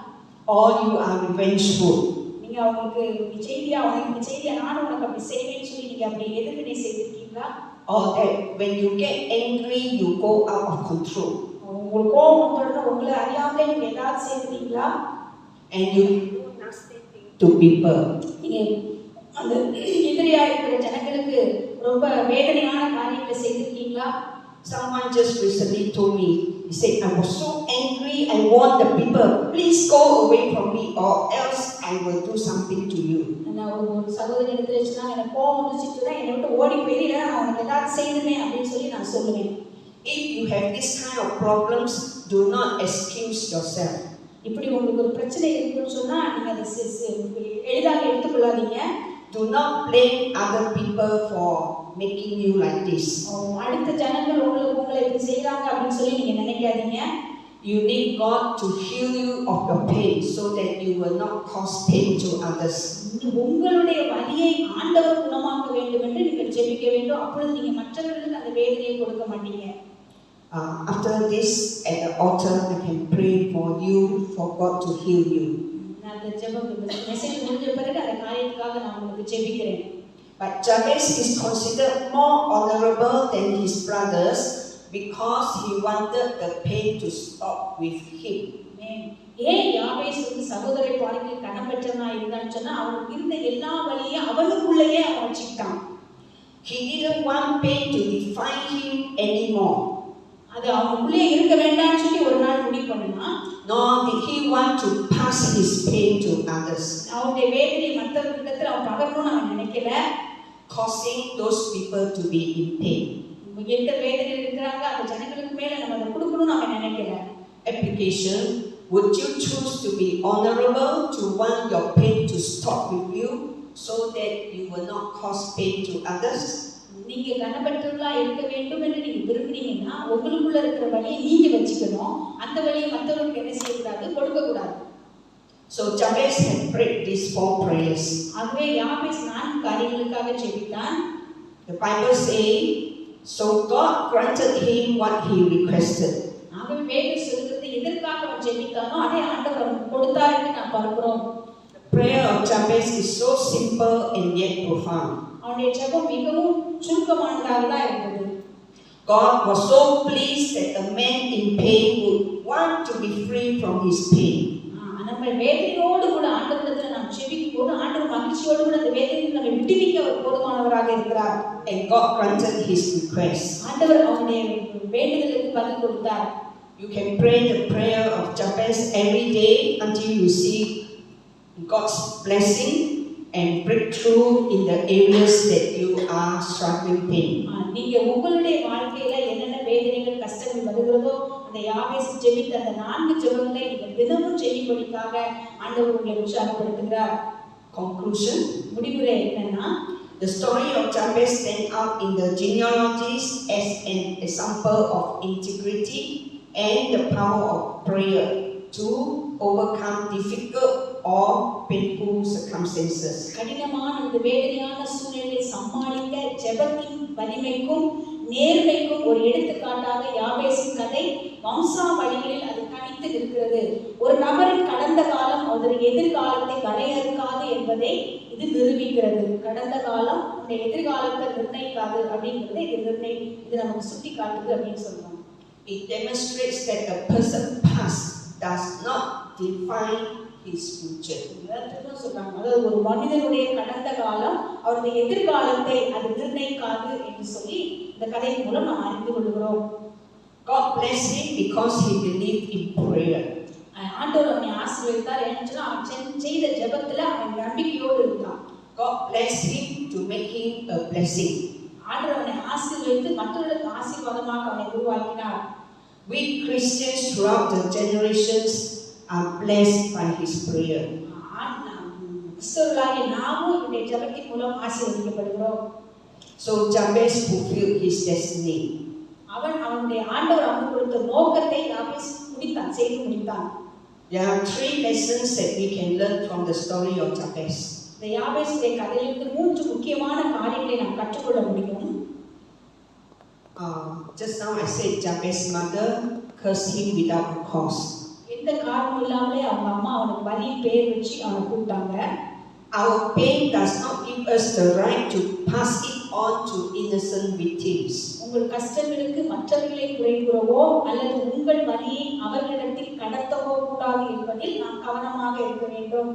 [SPEAKER 1] Or you are revengeful?
[SPEAKER 2] நீங்க அவங்களுக்கு செய்தியா நானும் உனக்கு அப்படி செய்வேன்னு சொல்லி நீங்க அப்படி எதிர்வினை செய்திருக்கீங்களா?
[SPEAKER 1] Or that when you get angry, you go out of control.
[SPEAKER 2] உங்களுக்கு கோபம் வந்தா உங்களை அறியாமலே நீங்க ஏதாவது செய்திருக்கீங்களா?
[SPEAKER 1] And you do nasty things to people.
[SPEAKER 2] நீங்க அந்த எதிரியா இருக்கிற ஜனங்களுக்கு ரொம்ப வேதனையான காரியங்களை செய்திருக்கீங்களா?
[SPEAKER 1] Someone just recently told me, he said, I was so angry, I warned the people, please go away from me or else I will do something to you.
[SPEAKER 2] நான் ஒரு சகோதரி எடுத்துச்சுனா எனக்கு கோபம் வந்துச்சுன்னா என்னை விட்டு ஓடி போயிடு, நான் உனக்கு ஏதாவது செய்யணுமே அப்படின்னு சொல்லி நான் சொல்லுவேன்.
[SPEAKER 1] If you have this kind of problems, do not excuse yourself.
[SPEAKER 2] இப்படி உங்களுக்கு ஒரு பிரச்சனை இருக்குன்னு சொன்னா நீங்க அதை எளிதாக எடுத்துக்கொள்ளாதீங்க.
[SPEAKER 1] Do not blame other people for making you like this.
[SPEAKER 2] அடுத்த ஜனங்கள் உங்களை இப்படி செய்றாங்க அப்படின்னு சொல்லி நீங்க நினைக்காதீங்க.
[SPEAKER 1] You need God to heal you of your pain so that you will not cause pain to others.
[SPEAKER 2] உங்களுடைய வலியை ஆண்டவர் குணமாக்க வேண்டும் என்று நீங்கள் ஜெபிக்க வேண்டும். அப்பொழுது நீங்க மற்றவர்களுக்கு அந்த வேதனையை கொடுக்க மாட்டீங்க.
[SPEAKER 1] After this at the altar I can pray for you for God to heal you.
[SPEAKER 2] நான் ஜெபம் மெசேஜ் முடிஞ்ச பிறகு அந்த காரியத்துக்காக நான் உங்களுக்கு ஜெபிக்கிறேன்.
[SPEAKER 1] But Jabez is considered more honorable than his brothers because he wanted the pain to stop with him.
[SPEAKER 2] ஏன் யாபேஸ் சகோதரரை பார்க்க கனம் பெற்றவனா இருந்தான்னு சொன்னா அவனுக்கு இருந்த எல்லா வலியையும் அவனுக்குள்ளேயே அவன் வச்சுக்கிட்டான்.
[SPEAKER 1] He didn't want pain to define him anymore.
[SPEAKER 2] அது அவனுக்குள்ளே இருக்க வேண்டாம்னு சொல்லி ஒரு நாள் முடிவு பண்ணான்.
[SPEAKER 1] Nor did he want to pass his pain to others.
[SPEAKER 2] அவனுடைய வேதனை மற்றவர்களிடத்தில் அவன் பகரணும்னு அவன் நினைக்கல,
[SPEAKER 1] causing those people to be in pain.
[SPEAKER 2] எந்த வேதனையில் இருக்கிறாங்க அந்த ஜனங்களுக்கு மேல நம்ம அதை கொடுக்கணும்னு அவன் நினைக்கல.
[SPEAKER 1] Application: would you choose to be honorable, to want your pain to stop with you so that you will not cause pain to others?
[SPEAKER 2] நீங்க கனப்பற்றவர்களா இருக்க வேண்டும் என்று நீங்க விரும்புறீங்கன்னா உங்களுக்குள்ள இருக்கிற வலியை நீங்க வச்சுக்கணும், அந்த வலியை மற்றவர்களுக்கு என்ன செய்யக்கூடாது, கொடுக்க கூடாது.
[SPEAKER 1] So Jabez had prayed these 4 prayers.
[SPEAKER 2] ஆகவே யாபேஸ் 4 காரியங்களுக்காக ஜெபித்தான்.
[SPEAKER 1] The Bible says, so God granted him what he requested.
[SPEAKER 2] ஆகவே வேதம் சொல்லுகிறது எதற்காக அவன் ஜெபித்தானோ அதை ஆண்டவர் அவனுக்கு கொடுத்தார் என்று நாம் பார்க்கிறோம்.
[SPEAKER 1] The prayer of Jabez is so simple and yet profound.
[SPEAKER 2] அவனுடைய ஜெபம் மிகவும் சுருக்கமானதாக தான் இருந்தது.
[SPEAKER 1] God was so pleased that a man in pain would want to be free from his pain.
[SPEAKER 2] நம்ம வேதனையோடு கூட ஆண்டவரிடத்தில் நாம் ஜெபிக்கும் போது ஆண்டவர் மகிழ்ச்சியோடு கூட அந்த வேதனையை நம்மை விடுவிக்க அவர் போதுமானவராக இருக்கிறார்.
[SPEAKER 1] And God granted his request.
[SPEAKER 2] ஆண்டவர் அவனுடைய வேண்டுதலுக்கு பதில் கொடுத்தார்.
[SPEAKER 1] You can pray the prayer of Jabez every day until you see God's blessing and breakthrough in the areas that you are struggling pain.
[SPEAKER 2] நீங்க உங்களுடைய வாழ்க்கையில என்னென்ன வேதனைகள் கஷ்டங்கள் வருகிறதோ அந்த யாபேஸ் ஜெபித்த அந்த 4 ஜெபங்களை நீங்கள் தினமும் செய்யும்படியாக ஆண்டவர் உங்களை உற்சாகப்படுத்துகிறார்.
[SPEAKER 1] Conclusion:
[SPEAKER 2] முடிவுரை என்னன்னா,
[SPEAKER 1] the story of Jabez stands out in the genealogies as an example of integrity and the power of prayer to overcome difficult or painful circumstances.
[SPEAKER 2] கடினமான இந்த வேதனையான சூழ்நிலையை சமாளிக்க ஜெபத்தின் வலிமைக்கும் நேர்மைக்கும் ஒரு எடுத்துக்காட்டாக யாபேசின் கதை வம்சாவளிகளில் அது கணித்து இருக்கிறது. ஒரு நபரின் கடந்த காலம் அவருடைய எதிர்காலத்தை வரையறுக்காது என்பதை இது நிரூபிக்கிறது. கடந்த காலம் உன்னுடைய எதிர்காலத்தை நிர்ணயிக்காது அப்படிங்கிறத இது நமக்கு சுட்டி காட்டுது அப்படின்னு சொல்றோம்.
[SPEAKER 1] It demonstrates that a person's past does not define his future.
[SPEAKER 2] அதாவது ஒரு மனிதனுடைய கடந்த காலம் அவருடைய எதிர்காலத்தை அது நிர்ணயிக்காது என்று சொல்லி இந்த கதை மூலம் நாம் அறிந்து கொள்கிறோம்.
[SPEAKER 1] God blessed him because he believed in prayer.
[SPEAKER 2] ஆண்டவர் அவனை ஆசீர்வதித்தார் ஏன்னா அவன் செய்த ஜெபத்துல அவன் நம்பிக்கையோடு இருந்தான்.
[SPEAKER 1] God blessed him to make him a blessing.
[SPEAKER 2] ஆண்டவர் அவனை ஆசீர்வதித்து மற்றவர்களுக்கு ஆசீர்வாதமாக அவனை உருவாக்கினார்.
[SPEAKER 1] We Christians throughout the generations are blessed by his prayer.
[SPEAKER 2] கிறிஸ்தவர்களாகிய நாமும் இந்த ஜெபத்தின் மூலம் ஆசீர்வதிக்கப்படுகிறோம்.
[SPEAKER 1] So Jabez fulfilled his destiny.
[SPEAKER 2] அவனுடைய ஆண்டவர் அவனுக்கு கொடுத்த நோக்கத்தை யாபேஸ் செய்து முடித்தான்.
[SPEAKER 1] There are 3 lessons that we can learn from the story of Jabez.
[SPEAKER 2] இந்த யாபேசுடைய கதையிலிருந்து 3 முக்கியமான காரியங்களை நாம் கற்றுக்கொள்ள முடியும்.
[SPEAKER 1] Just now I said Jabez's mother cursed him without a cause.
[SPEAKER 2] எந்த காரணமும் இல்லாமலே அவங்க அம்மா அவனுக்கு வலி பேர் வச்சு அவனை கூப்பிட்டாங்க.
[SPEAKER 1] Our pain does not give us the right to pass it on to innocent victims.
[SPEAKER 2] உங்கள் கஷ்டங்களுக்கு மற்றவர்களை குறை கூறவோ அல்லது உங்கள் வலியை அவர்களிடத்தில் கடத்தவோ கூடாது என்பதில் நாம் கவனமாக இருக்க வேண்டும்.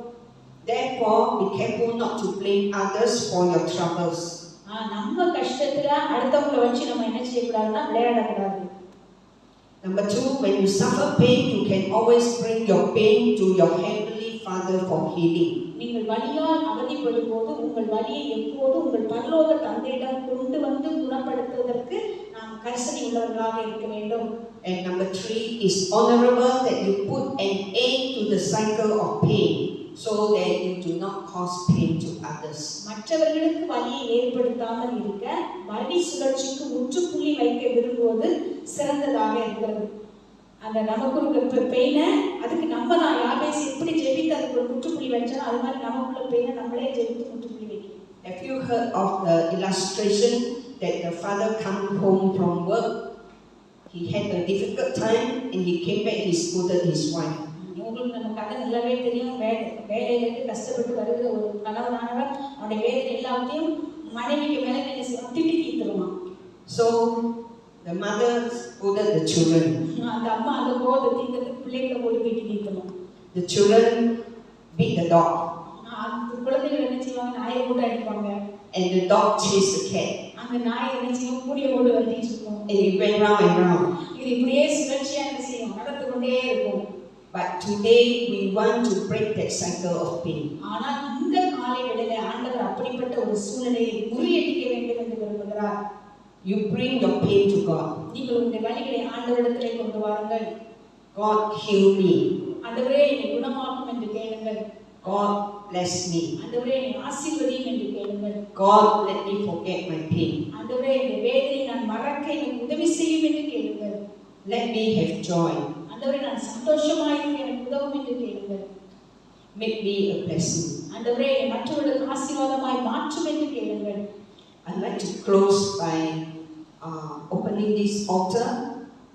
[SPEAKER 1] Therefore, be careful not to blame others for your troubles.
[SPEAKER 2] நம்ம கஷ்டத்துல அடுத்தவங்களை வச்சு நம்ம என்ன செய்யக்கூடாதுன்னா விளையாடக்கூடாது.
[SPEAKER 1] Number 2, when you suffer pain, you can always bring your pain to your heavenly Father for healing.
[SPEAKER 2] நீங்கள் வலியால் அவதிப்படும் போது உங்கள் வலியை எப்போது உங்கள் பரலோக தந்தையிடம் கொண்டு வந்து குணப்படுத்துவதற்கு நாம் கரிசனை உள்ளவர்களாக இருக்க வேண்டும்.
[SPEAKER 1] And number 3 is honorable that you put an end to the cycle of pain so that you do not cause pain to others.
[SPEAKER 2] மற்றவர்களுக்கு வலியை ஏற்படுத்தாமல் இருக்க வலி சுழற்சிக்கு முற்றுப்புள்ளி வைக்க விரும்புவது சிறந்ததாக இருக்கிறது. அந்த நமக்கு இருக்க பெயினை அதுக்கு நம்ம தான் யாபேஸ் எப்படி ஜெபித்து அதுக்கு ஒரு முற்றுப்புள்ளி வச்சா அது மாதிரி நமக்குள்ள பெயினை நம்மளே ஜெபித்து முற்றுப்புள்ளி வைக்கணும்.
[SPEAKER 1] Have you heard of the illustration that the father come home from work? He had a difficult time and he came back, he scolded his wife.
[SPEAKER 2] உங்களுக்கு நம்ம கதை நல்லாவே தெரியும். வேலையிலேருந்து கஷ்டப்பட்டு வருகிற ஒரு கணவனானவர் அவனுடைய வேதனை எல்லாத்தையும் மனைவிக்கு மேலே திட்டி தீர்த்துருவான்.
[SPEAKER 1] So the mother scolded the children.
[SPEAKER 2] அந்த அம்மா அந்த கோபத்தை தீர்க்கிறதுக்கு பிள்ளைகளை போட்டு திட்டி தீர்த்துருவான்.
[SPEAKER 1] The children beat the dog.
[SPEAKER 2] அந்த குழந்தைகள் என்ன செய்வாங்க, நாயை போட்டு அடிப்பாங்க.
[SPEAKER 1] And the dog chased the cat.
[SPEAKER 2] அந்த நாய் என்ன செய்யும், கூடிய போட்டு விரட்டிட்டு இருக்கும்.
[SPEAKER 1] And it went round and round.
[SPEAKER 2] இது இப்படியே சுழற்சியா என்ன செய்யும், நடந்து கொண்டே இருக்கும்.
[SPEAKER 1] But today we want to break that cycle of pain.
[SPEAKER 2] ஆனால் இந்த காலை வேளையிலே ஆண்டவர் அப்படிப்பட்ட ஒரு சூழ்நிலையை முறியடிக்க வேண்டும் என்று விரும்புகிறார்.
[SPEAKER 1] You bring your pain to God.
[SPEAKER 2] நீங்கள் உங்களுடைய வலிகளை ஆண்டவரிடத்திலே கொண்டு வாருங்கள்.
[SPEAKER 1] God heal me.
[SPEAKER 2] ஆண்டவரே என்னை குணமாக்கும் என்று கேளுங்கள்.
[SPEAKER 1] God bless me.
[SPEAKER 2] ஆண்டவரே என்னை ஆசீர்வதியும் என்று கேளுங்கள்.
[SPEAKER 1] God let me forget my pain.
[SPEAKER 2] ஆண்டவரே இந்த வேதனை நான் மறக்க எனக்கு உதவி செய்யும் என்று கேளுங்கள்.
[SPEAKER 1] Let me have joy.
[SPEAKER 2] ஆண்டவரே நான் சந்தோஷமாக இருக்க எனக்கு உதவும் என்று கேளுங்கள்.
[SPEAKER 1] Make me a blessing.
[SPEAKER 2] ஆண்டவரே என்னை மற்றவர்களுக்கு ஆசீர்வாதமாய் மாற்றும் என்று கேளுங்கள்.
[SPEAKER 1] I'd like to close by opening this altar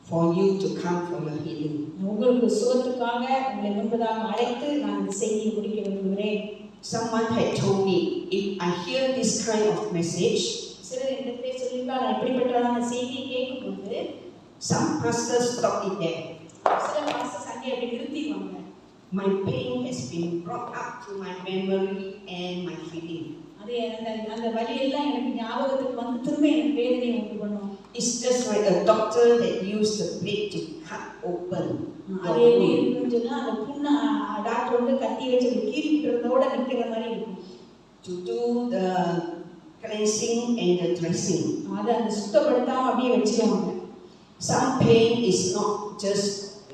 [SPEAKER 1] for you to come for your healing.
[SPEAKER 2] உங்களுக்கு சுகத்துக்காக உங்களை முன்பதாக அழைத்து நான் இந்த செய்தியை முடிக்க விரும்புகிறேன்.
[SPEAKER 1] Someone had told me, if I hear this kind of message,
[SPEAKER 2] சிலர் இடத்திலே சொல்லியிருந்தால் அப்படிப்பட்டதான செய்தியை கேட்கும்போது
[SPEAKER 1] some pastors stop it there.
[SPEAKER 2] சில பாஸ்டர்ஸ் அங்கே அப்படி நிறுத்திடுவாங்க.
[SPEAKER 1] My pain has been brought up to my memory and my feeling.
[SPEAKER 2] அது அந்த வலி எல்லாம் எனக்கு ஞாபகத்துக்கு வந்து திரும்ப எனக்கு வேதனை உண்டு பண்ணும்.
[SPEAKER 1] It's just like a doctor that used the blade to cut open.
[SPEAKER 2] அது எப்படி இருக்குன்னு சொன்னா அந்த புண்ணை டாக்டர் வந்து கத்தி வச்சு கீறி விட்டுறதோட நிற்கிற மாதிரி இருக்கும்.
[SPEAKER 1] To do the cleansing and the dressing.
[SPEAKER 2] அதை அந்த சுத்தப்படுத்தாம அப்படியே வச்சிருவாங்க.
[SPEAKER 1] Some pain is not just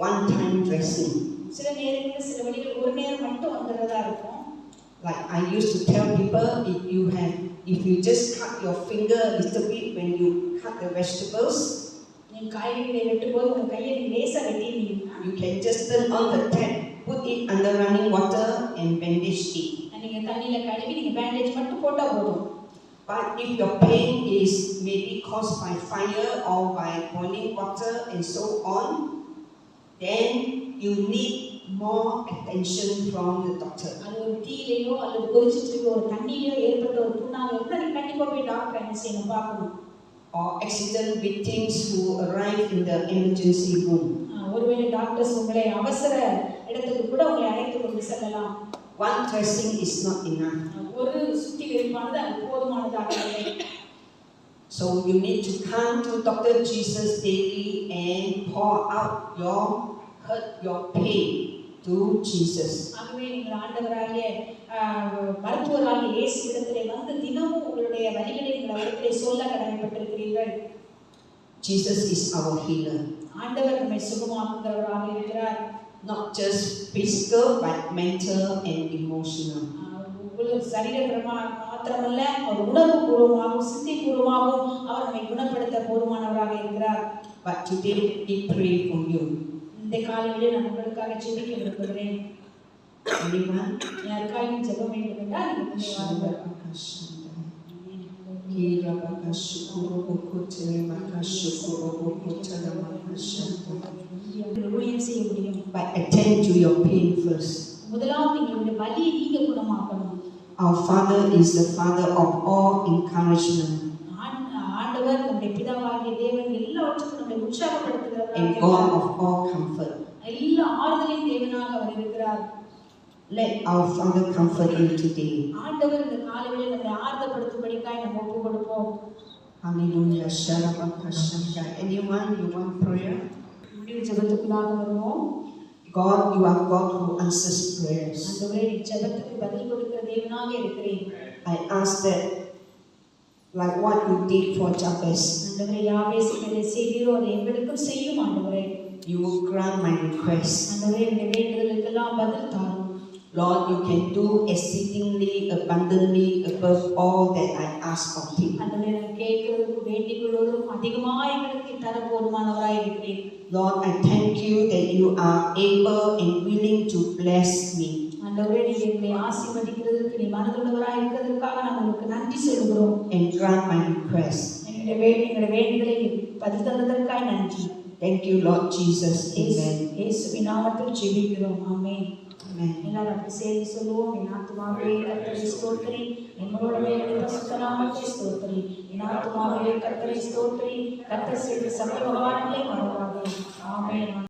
[SPEAKER 1] one time dressing.
[SPEAKER 2] சில நேரங்களில் சில வலிகள் ஒரு நேரம் மட்டும் வந்துடுறதா இருக்கும்.
[SPEAKER 1] Like I used to tell people, if you just cut your finger a little bit when you cut the vegetables,
[SPEAKER 2] நீ காய்கறிகளை வெட்டும்போது உங்க கையை நீ லேசா வெட்டினீங்கன்னா
[SPEAKER 1] you can just turn on the tap, put it under running water and bandage it.
[SPEAKER 2] நீங்க தண்ணியில கழுவி நீங்க பேண்டேஜ் மட்டும் போட்டா போதும்.
[SPEAKER 1] But if your pain is maybe caused by fire or by boiling water and so on, then you need more attention from the doctor.
[SPEAKER 2] அது ஒரு தீயிலையோ அல்லது கொதிச்சிட்டு இருக்க ஒரு தண்ணியிலோ ஏற்பட்ட ஒரு புண்ணாக இருந்தால் நீ கண்டிப்பா போய் டாக்டர் என்ன செய்யணும் பார்க்கணும்.
[SPEAKER 1] Or accident victims who arrive in the emergency room.
[SPEAKER 2] ஒருவேளை டாக்டர்ஸ் உங்களை அவசர இடத்துக்கு கூட உங்களை அழைத்து கொண்டு செல்லலாம்.
[SPEAKER 1] One dressing is not enough.
[SPEAKER 2] ஒரு சுத்திகரிப்பானது அது போதுமானதாக இல்லை.
[SPEAKER 1] So you need to come to Dr. Jesus daily and pour out your hurt, your pain to Jesus.
[SPEAKER 2] ஆகவே நீங்கள் ஆண்டவராகிய மருத்துவராகிய இயேசுவிடத்திலே வந்து தினமும் உங்களுடைய வலிகளை நீங்கள் அவரிடத்திலே சொல்ல கடமைப்பட்டிருக்கிறீர்கள்.
[SPEAKER 1] Jesus is our healer.
[SPEAKER 2] ஆண்டவர் நம்மை சுகமாக்குகிறவராக இருக்கிறார்.
[SPEAKER 1] Not just physical but mental and emotional.
[SPEAKER 2] சரீரபரமா மாத்திரமல்ல அவர் உணர்வுபூர்வமாகவும் சித்திபூர்வமாகவும் அவர் நம்மை குணப்படுத்த போதுமானவராக இருக்கிறார்.
[SPEAKER 1] But today we pray for you.
[SPEAKER 2] இந்த காலையிலே நான் உங்களுக்காக ஜெபிக்க விரும்புகிறேன்.
[SPEAKER 1] Anyone?
[SPEAKER 2] யாருக்காக ஜெபம் வேண்டும் என்றால் நீங்கள் ஊழியம் செய்ய முடியும்.
[SPEAKER 1] But attend to your pain first.
[SPEAKER 2] முதலாவது நீங்களுடைய வலியை நீங்க குணமாக்கணும்.
[SPEAKER 1] Our Father is the Father of all encouragement
[SPEAKER 2] ஆண்டவர் நம்முடைய பிதாவாகிய தேவன் எல்லாவற்றுக்கும் நம்மை
[SPEAKER 1] and
[SPEAKER 2] உற்சாகப்படுத்துகிறவராக
[SPEAKER 1] God of all comfort.
[SPEAKER 2] எல்லா ஆறுதலின் தேவனாக அவர் இருக்கிறார்.
[SPEAKER 1] Let our Father comfort you today.
[SPEAKER 2] ஆண்டவர் இந்த காலையில் நம்மை ஆறுதப்படுத்தும்படிக்காய் நம்ம ஒப்பு கொடுப்போம்.
[SPEAKER 1] Hallelujah. Shalabakashaya. Anyone you want prayer?
[SPEAKER 2] முடிவு ஜெபத்துக்குள்ளாக வருவோம்.
[SPEAKER 1] God, you are God who answers prayers.
[SPEAKER 2] ஆண்டவரே நீ ஜெபத்துக்கு பதில் கொடுக்கிற தேவனாக இருக்கிறீர்.
[SPEAKER 1] I ask that, like what you did for Jabez,
[SPEAKER 2] ஆண்டவரே யாபேசுக்கு எதை செய்தீரோ அதை எங்களுக்கும் செய்யும் ஆண்டவரே.
[SPEAKER 1] you will grant my request.
[SPEAKER 2] ஆண்டவரே இந்த வேண்டுதலுக்கெல்லாம் பதில் தாரும்.
[SPEAKER 1] Lord, you can do exceedingly abundantly above all that I ask of thee.
[SPEAKER 2] ஆண்டவரே நான் கேட்கிறதுக்கு வேண்டிக் கொள்வதற்கும் அதிகமாக எங்களுக்கு தர போதுமானவராய் இருக்கிறீர்.
[SPEAKER 1] Lord, I thank you that you are able and willing to bless me.
[SPEAKER 2] ஆண்டவரே நீ எங்களை ஆசீர்வதிக்கிறதற்கு நீ மனதுள்ளவராய் இருக்கிறதற்காக நான் உங்களுக்கு நன்றி சொல்கிறோம்.
[SPEAKER 1] And grant my request.
[SPEAKER 2] எங்களுடைய வேண்டுதலை பதில் தந்ததற்காக நன்றி.
[SPEAKER 1] Thank you, Lord Jesus. Amen.
[SPEAKER 2] இயேசுவின் நாமத்தில் ஜெபிக்கிறோம். ஆமென்.
[SPEAKER 1] Amen.
[SPEAKER 2] எல்லாரும் அப்படி சேர்ந்து சொல்லுவோம். என் ஆத்துமாவே கர்த்தரை ஸ்தோத்திரி, என்னோடவே பரிசுத்த நாமத்தை ஸ்தோத்திரி. என் ஆத்துமாவே கர்த்தரை ஸ்தோத்திரி, கர்த்தர் செய்த சகல உபகாரங்களை மறவாதே. ஆமென்.